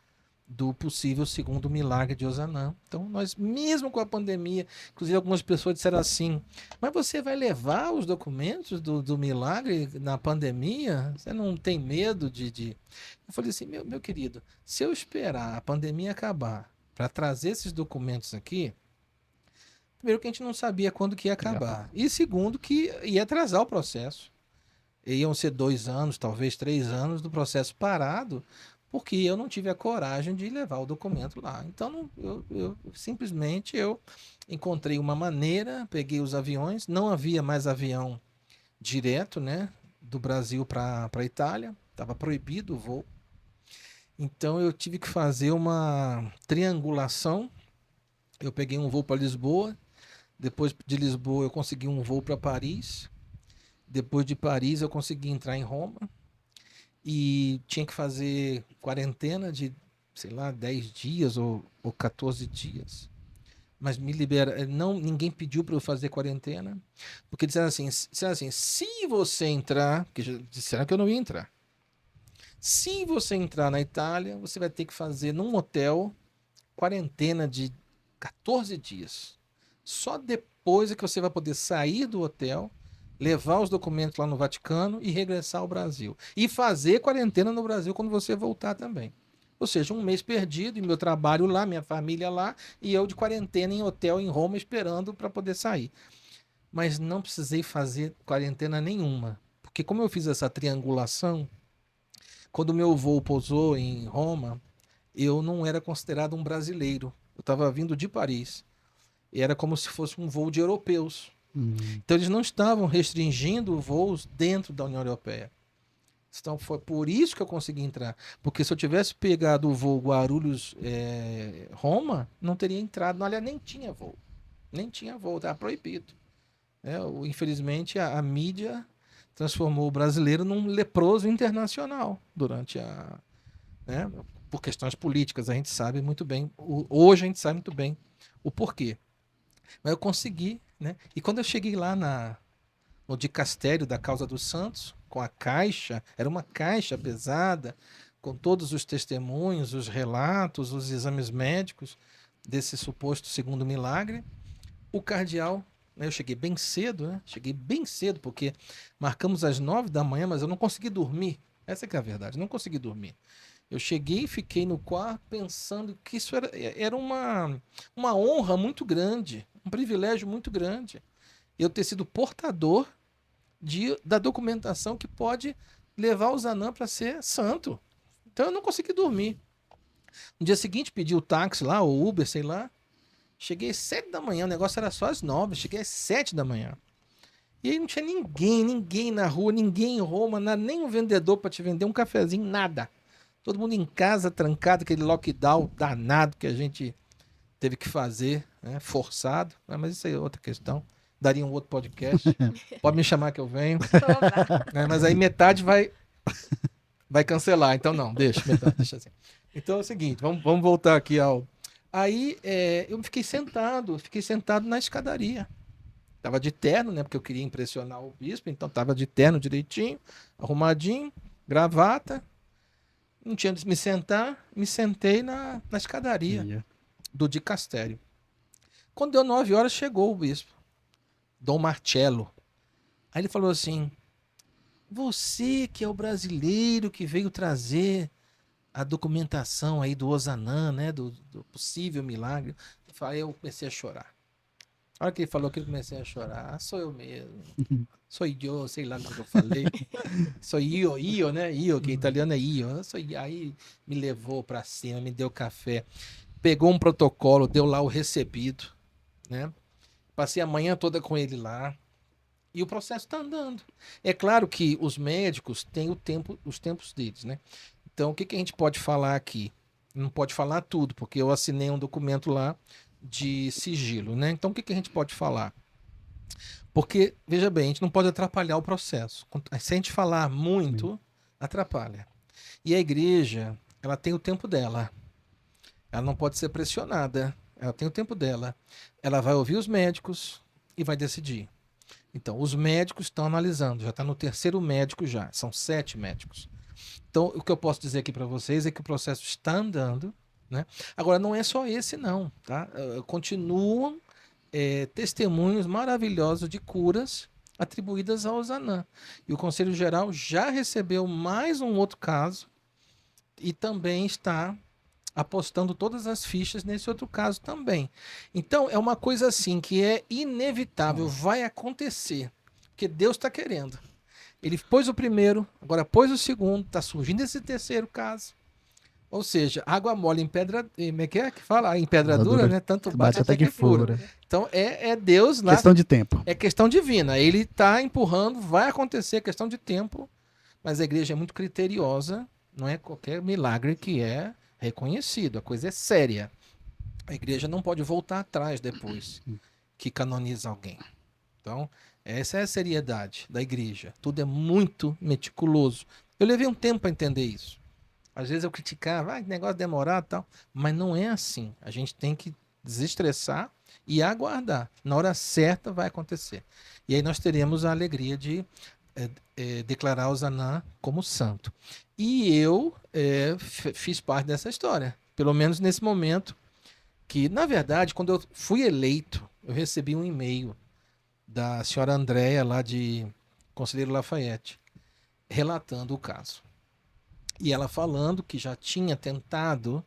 do possível segundo milagre de Ozanam. Então, nós, mesmo com a pandemia, inclusive algumas pessoas disseram assim: mas você vai levar os documentos do milagre na pandemia? Você não tem medo de... Eu falei assim: meu querido, se eu esperar a pandemia acabar para trazer esses documentos aqui, primeiro que a gente não sabia quando que ia acabar, e segundo que ia atrasar o processo. Iam ser 2 anos, talvez 3 anos do processo parado, porque eu não tive a coragem de levar o documento lá. Então, eu simplesmente encontrei uma maneira, peguei os aviões, não havia mais avião direto, né, do Brasil para a Itália, estava proibido o voo. Então, eu tive que fazer uma triangulação. Eu peguei um voo para Lisboa, depois de Lisboa eu consegui um voo para Paris, depois de Paris eu consegui entrar em Roma, e tinha que fazer quarentena de, sei lá, 10 dias ou 14 dias. Mas me libera, ninguém pediu para eu fazer quarentena, porque disseram assim, se você entrar, porque já disseram que eu não ia entrar. Se você entrar na Itália, você vai ter que fazer num hotel quarentena de 14 dias. Só depois é que você vai poder sair do hotel, levar os documentos lá no Vaticano e regressar ao Brasil. E fazer quarentena no Brasil quando você voltar também. Ou seja, 1 mês perdido, e meu trabalho lá, minha família lá, e eu de quarentena em hotel em Roma esperando para poder sair. Mas não precisei fazer quarentena nenhuma. Porque como eu fiz essa triangulação, quando meu voo pousou em Roma, eu não era considerado um brasileiro. Eu estava vindo de Paris. E era como se fosse um voo de europeus. Então eles não estavam restringindo voos dentro da União Europeia. Então foi por isso que eu consegui entrar. Porque se eu tivesse pegado o voo Guarulhos-Roma, não teria entrado. Não, aliás, nem tinha voo. Nem tinha voo, estava proibido. Infelizmente a mídia transformou o brasileiro num leproso internacional durante por questões políticas. A gente sabe muito bem. Hoje a gente sabe muito bem o porquê. Mas eu consegui, né? E quando eu cheguei lá no dicastério da Causa dos Santos, com a caixa, era uma caixa pesada, com todos os testemunhos, os relatos, os exames médicos desse suposto segundo milagre, o cardeal, né, eu cheguei bem cedo, né? Cheguei bem cedo, porque marcamos às 9 da manhã, mas eu não consegui dormir. Essa que é a verdade, não consegui dormir. Eu cheguei e fiquei no quarto pensando que isso era uma honra muito grande, um privilégio muito grande. Eu ter sido portador da documentação que pode levar o Ozanam para ser santo. Então eu não consegui dormir. No dia seguinte pedi o táxi lá, o Uber, sei lá. Cheguei às 7 da manhã, o negócio era só às 9, cheguei às 7 da manhã. E aí não tinha ninguém na rua, ninguém em Roma, nada, nem um vendedor para te vender um cafezinho, nada. Todo mundo em casa, trancado, aquele lockdown danado que a gente teve que fazer, né, forçado. Mas isso aí é outra questão. Daria um outro podcast. Pode me chamar que eu venho. Oba. Mas aí metade vai cancelar. Então não, metade, deixa assim. Então é o seguinte, vamos voltar aqui ao... Aí eu fiquei sentado na escadaria. Tava de terno, né? Porque eu queria impressionar o bispo, então tava de terno direitinho, arrumadinho, gravata. Não tinha onde me sentar, me sentei na escadaria do dicastério. Quando deu 9 horas, chegou o bispo, Dom Marcello. Aí ele falou assim: você que é o brasileiro que veio trazer a documentação aí do Ozanam, né? Do possível milagre. Aí eu comecei a chorar. A hora que ele falou que eu comecei a chorar, sou eu mesmo. Sou eu, sei lá o que eu falei. Sou io, né? Io, que italiano é io. Aí me levou pra cima, me deu café. Pegou um protocolo, deu lá o recebido, né? Passei a manhã toda com ele lá. E o processo está andando. É claro que os médicos têm os tempos deles, né? Então, o que a gente pode falar aqui? Não pode falar tudo, porque eu assinei um documento lá de sigilo, né? Então, o que a gente pode falar? Porque, veja bem, a gente não pode atrapalhar o processo. Se a gente falar muito, atrapalha. E a igreja, ela tem o tempo dela. Ela não pode ser pressionada. Ela tem o tempo dela. Ela vai ouvir os médicos e vai decidir. Então, os médicos estão analisando. Já está no terceiro médico já. São 7 médicos. Então, o que eu posso dizer aqui para vocês é que o processo está andando, né? Agora, não é só esse, não. Tá? Continuam testemunhos maravilhosos de curas atribuídas ao Ozanam. E o Conselho Geral já recebeu mais um outro caso e também está apostando todas as fichas nesse outro caso também. Então, é uma coisa assim que é inevitável, vai acontecer, porque Deus está querendo. Ele pôs o primeiro, agora pôs o segundo, está surgindo esse terceiro caso. Ou seja, água mole em pedra. Como é que fala? Em pedra dura, né? Tanto bate até que fura. Então é Deus lá. Questão de tempo. É questão divina. Ele está empurrando, vai acontecer, é questão de tempo. Mas a igreja é muito criteriosa. Não é qualquer milagre que é reconhecido. A coisa é séria. A igreja não pode voltar atrás depois que canoniza alguém. Então, essa é a seriedade da igreja. Tudo é muito meticuloso. Eu levei um tempo para entender isso. Às vezes eu criticava, negócio demorado e tal, mas não é assim. A gente tem que desestressar e aguardar. Na hora certa vai acontecer. E aí nós teremos a alegria de declarar Ozanam como santo. E eu fiz parte dessa história. Pelo menos nesse momento que, na verdade, quando eu fui eleito, eu recebi um e-mail da senhora Andréia, lá de Conselheiro Lafayette, relatando o caso. E ela falando que já tinha tentado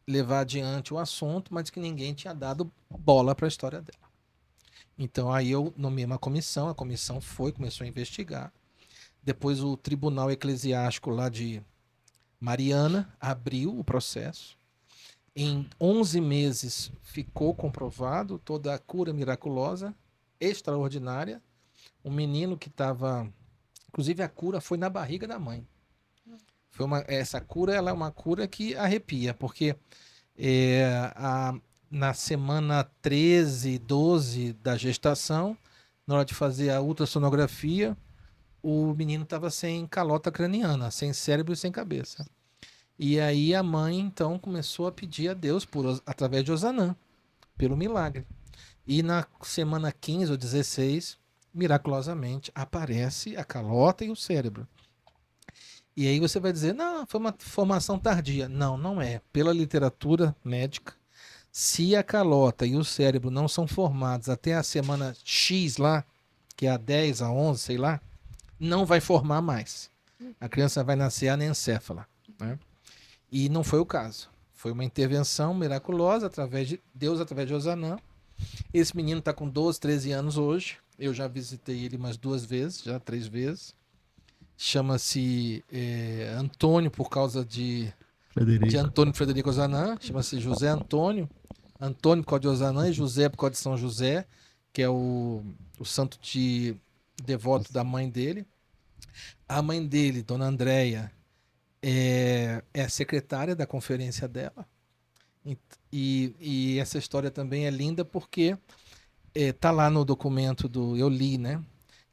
levar adiante o assunto, mas que ninguém tinha dado bola para a história dela. Então aí eu nomeei uma comissão, a comissão começou a investigar. Depois o Tribunal Eclesiástico lá de Mariana abriu o processo. Em 11 meses ficou comprovado toda a cura miraculosa, extraordinária. Um menino que estava... Inclusive a cura foi na barriga da mãe. Essa cura ela é uma cura que arrepia, porque na semana 13, 12 da gestação, na hora de fazer a ultrassonografia, o menino estava sem calota craniana, sem cérebro e sem cabeça. E aí a mãe, então, começou a pedir a Deus, através de Ozanam, pelo milagre. E na semana 15 ou 16, miraculosamente, aparece a calota e o cérebro. E aí você vai dizer, não, foi uma formação tardia. Não, não é. Pela literatura médica, se a calota e o cérebro não são formados até a semana X lá, que é a 10, a 11, sei lá, não vai formar mais. A criança vai nascer anencéfala, né? E não foi o caso. Foi uma intervenção miraculosa através de Deus, através de Ozanam. Esse menino está com 12, 13 anos hoje. Eu já visitei ele umas 2 vezes, já 3 vezes. Chama-se Antônio por causa de Antônio Frederico Ozanam. Chama-se José Antônio. Antônio por causa de Ozanam e José por causa de São José, que é o santo de devoto da mãe dele. A mãe dele, Dona Andréia, é a secretária da conferência dela. E essa história também é linda porque tá lá no documento eu li, né?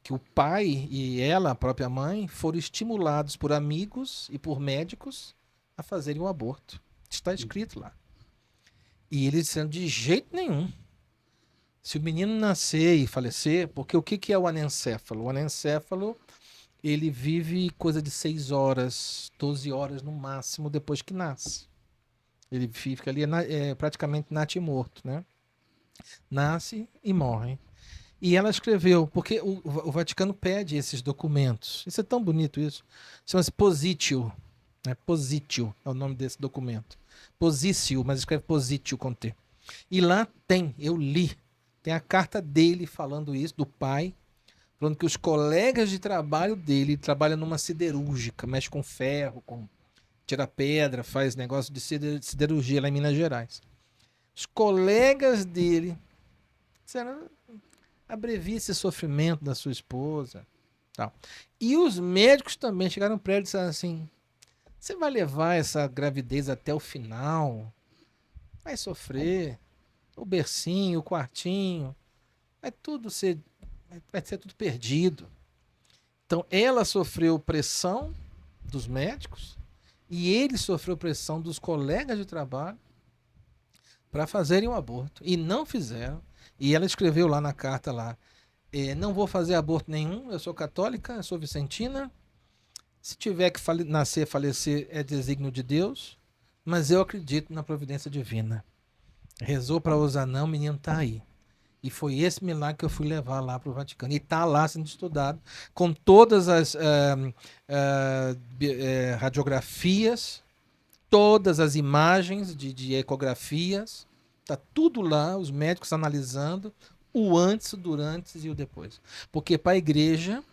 Que o pai e ela, a própria mãe, foram estimulados por amigos e por médicos a fazerem um aborto. Está escrito lá. E eles disseram, de jeito nenhum. Se o menino nascer e falecer, porque o que é o anencéfalo? O anencéfalo, ele vive coisa de 6 horas, 12 horas no máximo depois que nasce. Ele fica ali praticamente natimorto, né? Nasce e morre. E ela escreveu, porque o Vaticano pede esses documentos. Isso é tão bonito isso. Chama-se Positio. Né? Positio é o nome desse documento. Positio, mas escreve Positio com T. E lá tem, eu li, tem a carta dele falando isso, do pai, falando que os colegas de trabalho dele trabalham numa siderúrgica, mexe com ferro, tira pedra, faz negócio de siderurgia lá em Minas Gerais. Os colegas dele disseram, abrevie esse sofrimento da sua esposa. Tal. E os médicos também chegaram para ele e disseram assim, você vai levar essa gravidez até o final, vai sofrer, o bercinho, o quartinho, vai ser tudo perdido. Então ela sofreu pressão dos médicos e ele sofreu pressão dos colegas de trabalho para fazerem um aborto e não fizeram. E ela escreveu lá na carta lá, não vou fazer aborto nenhum, eu sou católica, eu sou vicentina, se tiver que nascer, falecer, é desígnio de Deus, mas eu acredito na providência divina. Rezou para Osanã, o menino tá aí. E foi esse milagre que eu fui levar lá para o Vaticano. E está lá sendo estudado, com todas as radiografias, todas as imagens de ecografias. Está tudo lá, os médicos analisando o antes, o durante e o depois. Porque para a igreja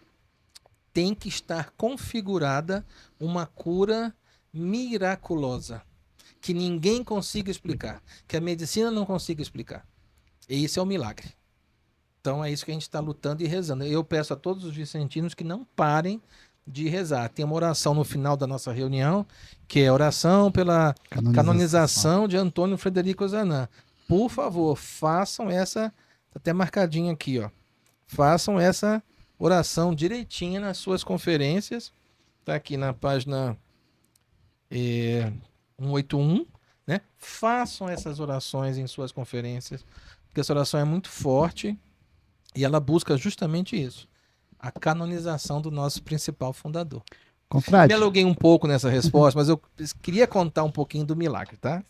tem que estar configurada uma cura miraculosa, que ninguém consiga explicar, que a medicina não consiga explicar. E isso é um milagre. Então é isso que a gente está lutando e rezando. Eu peço a todos os vicentinos que não parem de rezar. Tem uma oração no final da nossa reunião, que é a oração pela canonização de Antônio Frederico Osanã. Por favor, façam essa, tá até marcadinho aqui, ó. Façam essa oração direitinha nas suas conferências. Está aqui na página 181, né? Façam essas orações em suas conferências, porque essa oração é muito forte e ela busca justamente isso, a canonização do nosso principal fundador. Confrade. Me aluguei um pouco nessa resposta, mas eu queria contar um pouquinho do milagre, tá?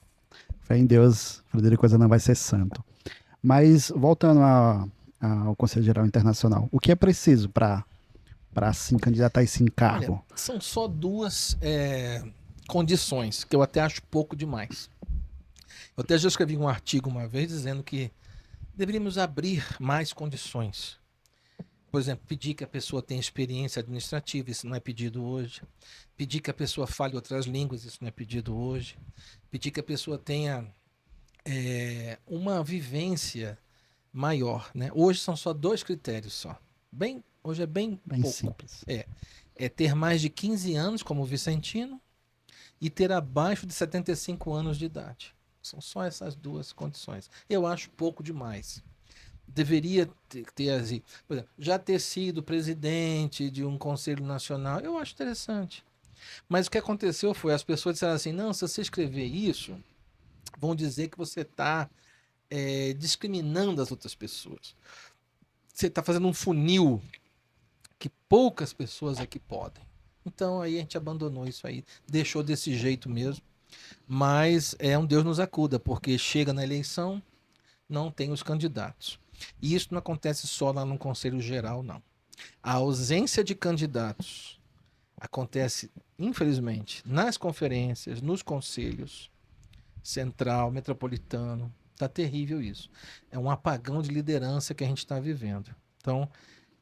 Fé em Deus, Frederico Osanã vai ser santo. Mas, voltando ao Conselho Geral Internacional, o que é preciso para assim, candidatar esse encargo? Olha, são só 2 condições, que eu até acho pouco demais. Eu até já escrevi um artigo uma vez dizendo que deveríamos abrir mais condições. Por exemplo, pedir que a pessoa tenha experiência administrativa, isso não é pedido hoje. Pedir que a pessoa fale outras línguas, isso não é pedido hoje. Pedir que a pessoa tenha uma vivência maior, né? Hoje são só 2 critérios só. Hoje é bem pouco. Simples. É ter mais de 15 anos como vicentino e ter abaixo de 75 anos de idade. São só essas 2 condições. Eu acho pouco demais. Deveria ter assim, por exemplo, já ter sido presidente de um conselho nacional, eu acho interessante. Mas o que aconteceu foi, as pessoas disseram assim, não, se você escrever isso, vão dizer que você está discriminando as outras pessoas. Você está fazendo um funil que poucas pessoas aqui podem. Então aí a gente abandonou isso aí, deixou desse jeito mesmo. Mas é um Deus nos acuda, porque chega na eleição, não tem os candidatos. E isso não acontece só lá no Conselho Geral, não. A ausência de candidatos acontece, infelizmente, nas conferências, nos conselhos, central, metropolitano. Está terrível isso. É um apagão de liderança que a gente está vivendo. Então,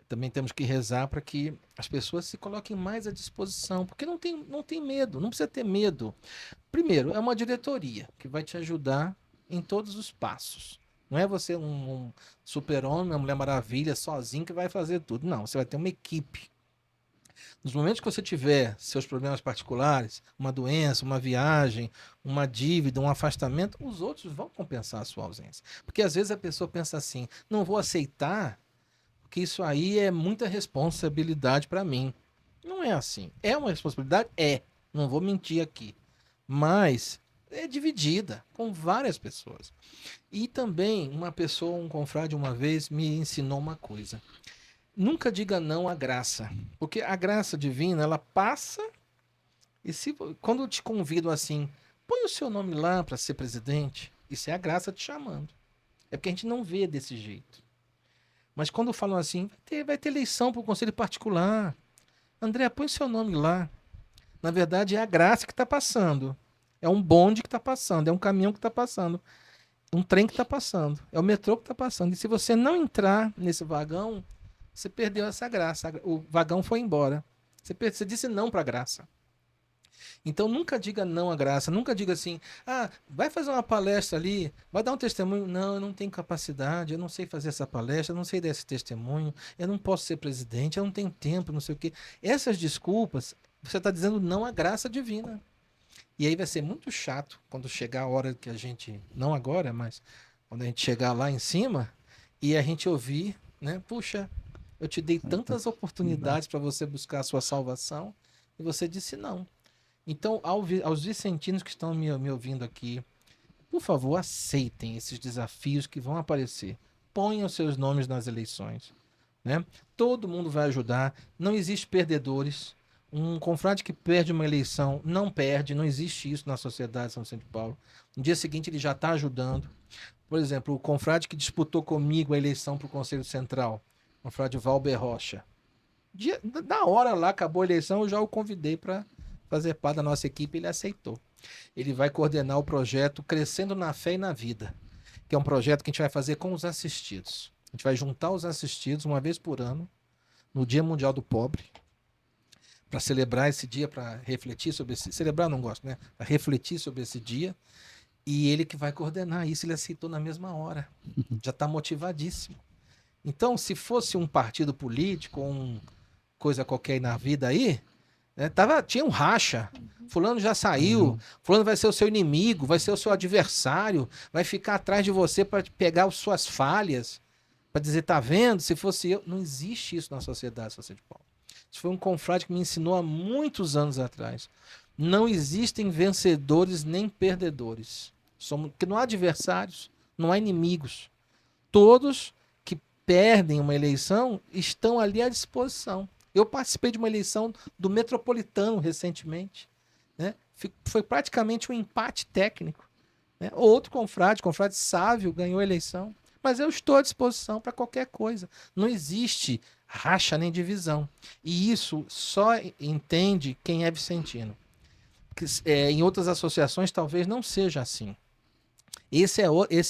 também temos que rezar para que as pessoas se coloquem mais à disposição, porque não tem medo, não precisa ter medo. Primeiro, é uma diretoria que vai te ajudar em todos os passos. Não é você um super-homem, uma Mulher Maravilha, sozinho que vai fazer tudo. Não, você vai ter uma equipe. Nos momentos que você tiver seus problemas particulares, uma doença, uma viagem, uma dívida, um afastamento, os outros vão compensar a sua ausência. Porque às vezes a pessoa pensa assim, não vou aceitar, porque isso aí é muita responsabilidade para mim. Não é assim. É uma responsabilidade? É. Não vou mentir aqui. Mas é dividida com várias pessoas. E também uma pessoa, um confrade, uma vez me ensinou uma coisa. Nunca diga não à graça. Porque a graça divina, ela passa e quando eu te convido assim, põe o seu nome lá para ser presidente, isso é a graça te chamando. É porque a gente não vê desse jeito. Mas quando falam assim, vai ter eleição para o conselho particular. André, põe seu nome lá. Na verdade, é a graça que está passando. É um bonde que está passando, é um caminhão que está passando, um trem que está passando, é o metrô que está passando. E se você não entrar nesse vagão, você perdeu essa graça. O vagão foi embora. Você disse não para a graça. Então nunca diga não à graça. Nunca diga assim, vai fazer uma palestra ali, vai dar um testemunho. Não, eu não tenho capacidade, eu não sei fazer essa palestra, eu não sei dar esse testemunho, eu não posso ser presidente, eu não tenho tempo, não sei o quê. Essas desculpas, você está dizendo não à graça divina. E aí vai ser muito chato quando chegar a hora que a gente, não agora, mas quando a gente chegar lá em cima e a gente ouvir, né? Puxa, eu te dei tantas oportunidades para você buscar a sua salvação e você disse não. Então, aos vicentinos que estão me ouvindo aqui, por favor, aceitem esses desafios que vão aparecer. Ponham seus nomes nas eleições, né? Todo mundo vai ajudar. Não existe perdedores. Um confrade que perde uma eleição não perde. Não existe isso na sociedade de São Vicente de Paulo. No dia seguinte ele já está ajudando. Por exemplo, o confrade que disputou comigo a eleição para o Conselho Central, o confrade Valber Rocha. Na hora lá, acabou a eleição, eu já o convidei para fazer parte da nossa equipe, ele aceitou. Ele vai coordenar o projeto Crescendo na Fé e na Vida, que é um projeto que a gente vai fazer com os assistidos. A gente vai juntar os assistidos uma vez por ano, no Dia Mundial do Pobre, para celebrar esse dia, para refletir sobre esse... Celebrar não gosto, né? Para refletir sobre esse dia. E ele que vai coordenar isso, ele aceitou na mesma hora. Já está motivadíssimo. Então, se fosse um partido político, coisa qualquer na vida aí, né, tinha um racha. Fulano já saiu, fulano vai ser o seu inimigo, vai ser o seu adversário, vai ficar atrás de você para pegar as suas falhas, para dizer, tá vendo? Se fosse eu. Não existe isso na sociedade, São de Paulo. Isso foi um confrade que me ensinou há muitos anos atrás. Não existem vencedores nem perdedores. Que não há adversários, não há inimigos. Todos que perdem uma eleição estão ali à disposição. Eu participei de uma eleição do Metropolitano recentemente, né? Foi praticamente um empate técnico, né? Outro confrade Sávio, ganhou a eleição. Mas eu estou à disposição para qualquer coisa. Não existe racha nem divisão. E isso só entende quem é vicentino. Em outras associações talvez não seja assim. Esse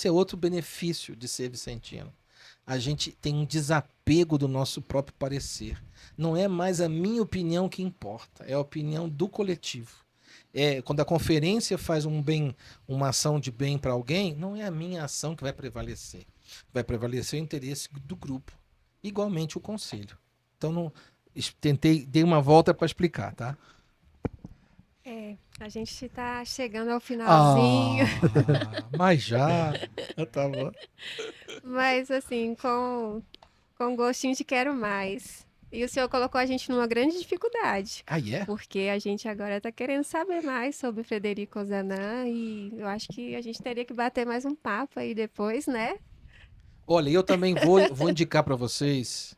é outro benefício de ser vicentino. A gente tem um desapego do nosso próprio parecer. Não é mais a minha opinião que importa, é a opinião do coletivo. Quando a conferência faz uma ação de bem para alguém, não é a minha ação que vai prevalecer. Vai prevalecer o interesse do grupo. Igualmente o conselho. Então, dei uma volta para explicar, tá? A gente está chegando ao finalzinho. Mas já. Tá bom. Mas, assim, com gostinho de quero mais. E o senhor colocou a gente numa grande dificuldade. Porque a gente agora está querendo saber mais sobre Frederico Ozanam e eu acho que a gente teria que bater mais um papo aí depois, né? Olha, eu também vou indicar para vocês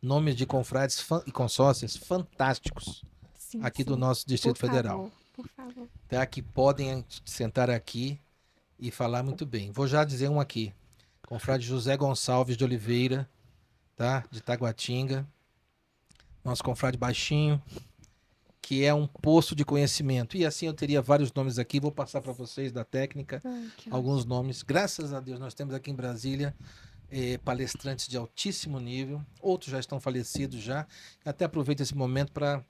nomes de confrades e consórcios fantásticos aqui do nosso Distrito Federal. Por favor. Tá? Que podem sentar aqui e falar muito bem. Vou já dizer um aqui. Confrade José Gonçalves de Oliveira, tá? De Taguatinga. Nosso confrade Baixinho, que é um poço de conhecimento. E assim eu teria vários nomes aqui. Vou passar para vocês da técnica alguns nomes. Graças a Deus nós temos aqui em Brasília palestrantes de altíssimo nível. Outros já estão falecidos já. Até aproveito esse momento para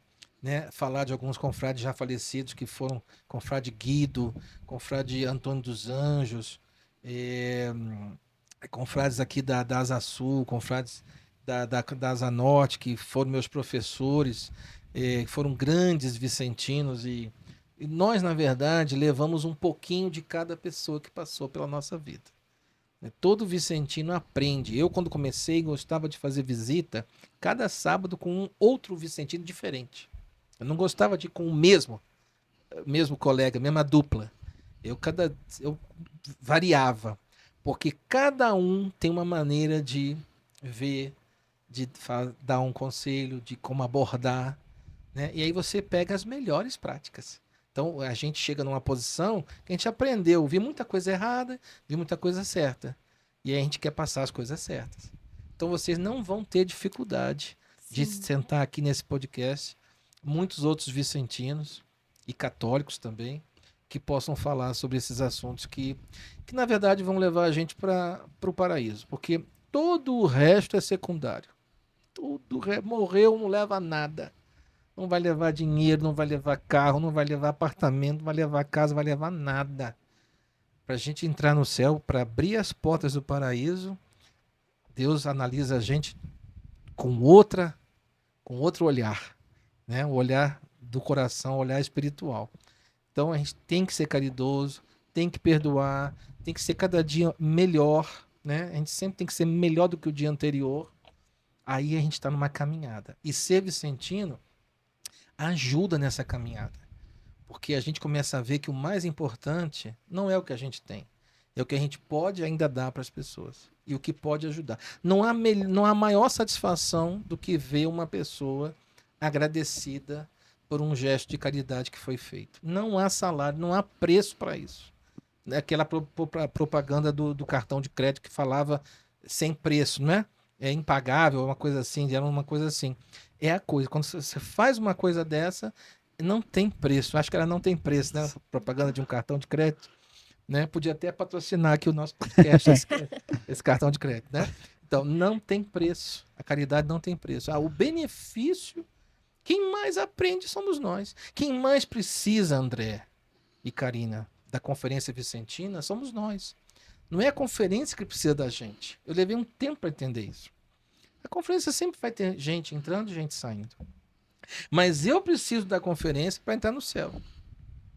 falar de alguns confrades já falecidos, que foram confrade Guido, confrade Antônio dos Anjos, confrades aqui da Asa Sul, confrades da Asa Norte, que foram meus professores, foram grandes vicentinos e nós, na verdade, levamos um pouquinho de cada pessoa que passou pela nossa vida. Todo vicentino aprende. Eu, quando comecei, gostava de fazer visita cada sábado com um outro vicentino diferente. Eu não gostava de ir com o mesmo colega, mesma dupla. Eu variava, porque cada um tem uma maneira de ver, de dar um conselho, de como abordar, né? E aí você pega as melhores práticas. Então a gente chega numa posição que a gente aprendeu, vi muita coisa errada, vi muita coisa certa. E aí a gente quer passar as coisas certas. Então vocês não vão ter dificuldade de sentar aqui nesse podcast, muitos outros vicentinos e católicos também, que possam falar sobre esses assuntos que na verdade vão levar a gente para o paraíso. Porque todo o resto é secundário. Morreu, não leva nada. Não vai levar dinheiro, não vai levar carro, não vai levar apartamento, não vai levar casa, não vai levar nada. Para a gente entrar no céu, para abrir as portas do paraíso, Deus analisa a gente com outro olhar, né? O olhar do coração, o olhar espiritual. Então a gente tem que ser caridoso, tem que perdoar, tem que ser cada dia melhor, né? A gente sempre tem que ser melhor do que o dia anterior. Aí a gente está numa caminhada. E ser vicentino ajuda nessa caminhada. Porque a gente começa a ver que o mais importante não é o que a gente tem. É o que a gente pode ainda dar para as pessoas. E o que pode ajudar. Não há maior satisfação do que ver uma pessoa agradecida por um gesto de caridade que foi feito. Não há salário, não há preço para isso. Aquela propaganda do cartão de crédito que falava sem preço, né? É impagável, uma coisa assim, era uma coisa assim. É a coisa. Quando você faz uma coisa dessa, não tem preço. Acho que ela não tem preço, né? Propaganda de um cartão de crédito, né? Podia até patrocinar aqui o nosso podcast, esse cartão de crédito, né? Então, não tem preço. A caridade não tem preço. O benefício, quem mais aprende somos nós. Quem mais precisa, André e Karina, da Conferência Vicentina, somos nós. Não é a conferência que precisa da gente. Eu levei um tempo para entender isso. A conferência sempre vai ter gente entrando e gente saindo. Mas eu preciso da conferência para entrar no céu.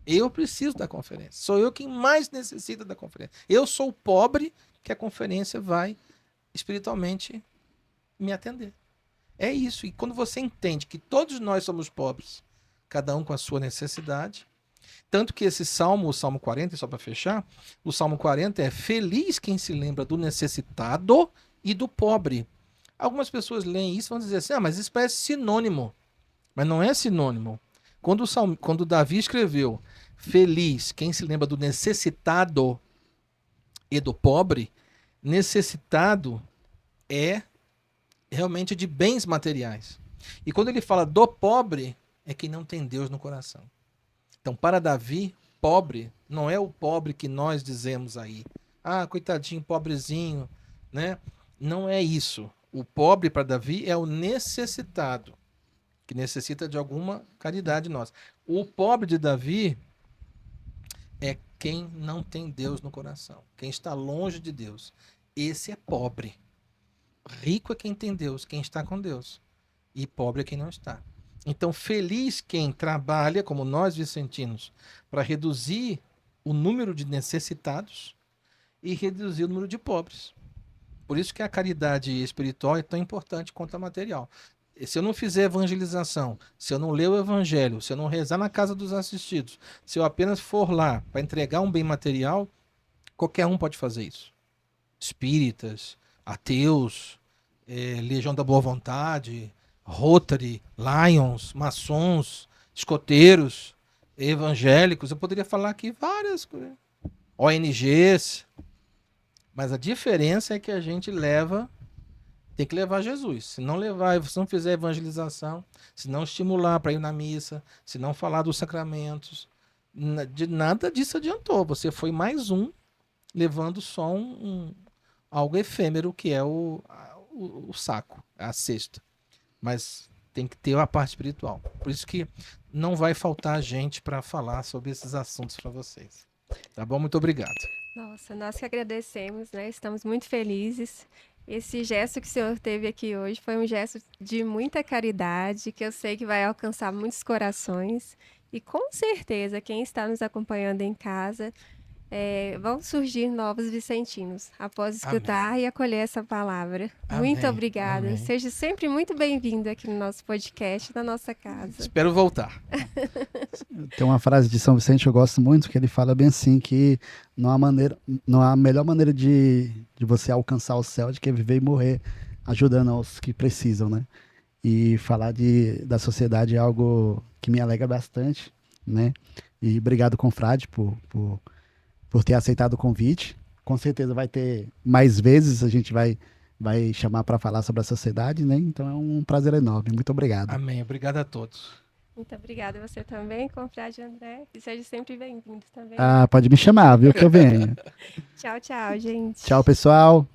Eu preciso da conferência. Sou eu quem mais necessita da conferência. Eu sou o pobre que a conferência vai espiritualmente me atender. É isso. E quando você entende que todos nós somos pobres, cada um com a sua necessidade, tanto que esse salmo, o Salmo 40, só para fechar, o Salmo 40 é feliz quem se lembra do necessitado e do pobre. Algumas pessoas leem isso e vão dizer assim, mas isso parece sinônimo. Mas não é sinônimo. Quando Davi escreveu feliz quem se lembra do necessitado e do pobre, necessitado é realmente de bens materiais. E quando ele fala do pobre, é quem não tem Deus no coração. Então, para Davi, pobre não é o pobre que nós dizemos aí. Coitadinho, pobrezinho, né? Não é isso. O pobre para Davi é o necessitado, que necessita de alguma caridade nossa. O pobre de Davi é quem não tem Deus no coração, quem está longe de Deus. Esse é pobre. Rico é quem tem Deus, quem está com Deus. E pobre é quem não está. Então, feliz quem trabalha, como nós vicentinos, para reduzir o número de necessitados e reduzir o número de pobres. Por isso que a caridade espiritual é tão importante quanto a material. Se eu não fizer evangelização, se eu não ler o evangelho, se eu não rezar na casa dos assistidos, se eu apenas for lá para entregar um bem material, qualquer um pode fazer isso. Espíritas, ateus, Legião da Boa Vontade, Rotary, Lions, maçons, escoteiros, evangélicos. Eu poderia falar aqui várias coisas. ONGs. Mas a diferença é que a gente tem que levar Jesus. Se não levar, se não fizer evangelização, se não estimular para ir na missa, se não falar dos sacramentos, de nada disso adiantou. Você foi mais um, levando só algo efêmero, que é o saco, a cesta. Mas tem que ter a parte espiritual. Por isso que não vai faltar gente para falar sobre esses assuntos para vocês. Tá bom? Muito obrigado. Nossa. Nossa, nós que agradecemos, né? Estamos muito felizes. Esse gesto que o senhor teve aqui hoje foi um gesto de muita caridade, que eu sei que vai alcançar muitos corações. E com certeza, quem está nos acompanhando em casa, vão surgir novos vicentinos após escutar e acolher essa palavra. Muito Amém, obrigada. amém. Seja sempre muito bem-vindo aqui no nosso podcast, na nossa casa. Espero voltar. Tem uma frase de São Vicente que eu gosto muito, que ele fala bem assim, que não há melhor maneira de você alcançar o céu do que viver e morrer ajudando aos que precisam, né? E falar da sociedade é algo que me alegra bastante, né? E obrigado, confrade, por ter aceitado o convite. Com certeza vai ter mais vezes, a gente vai chamar para falar sobre a sociedade, né? Então é um prazer enorme. Muito obrigado. Amém. Obrigado a todos. Muito obrigada a você também, confrade André. E seja sempre bem-vindo também. Ah, pode me chamar, viu, que eu venho. Tchau, tchau, gente. Tchau, pessoal.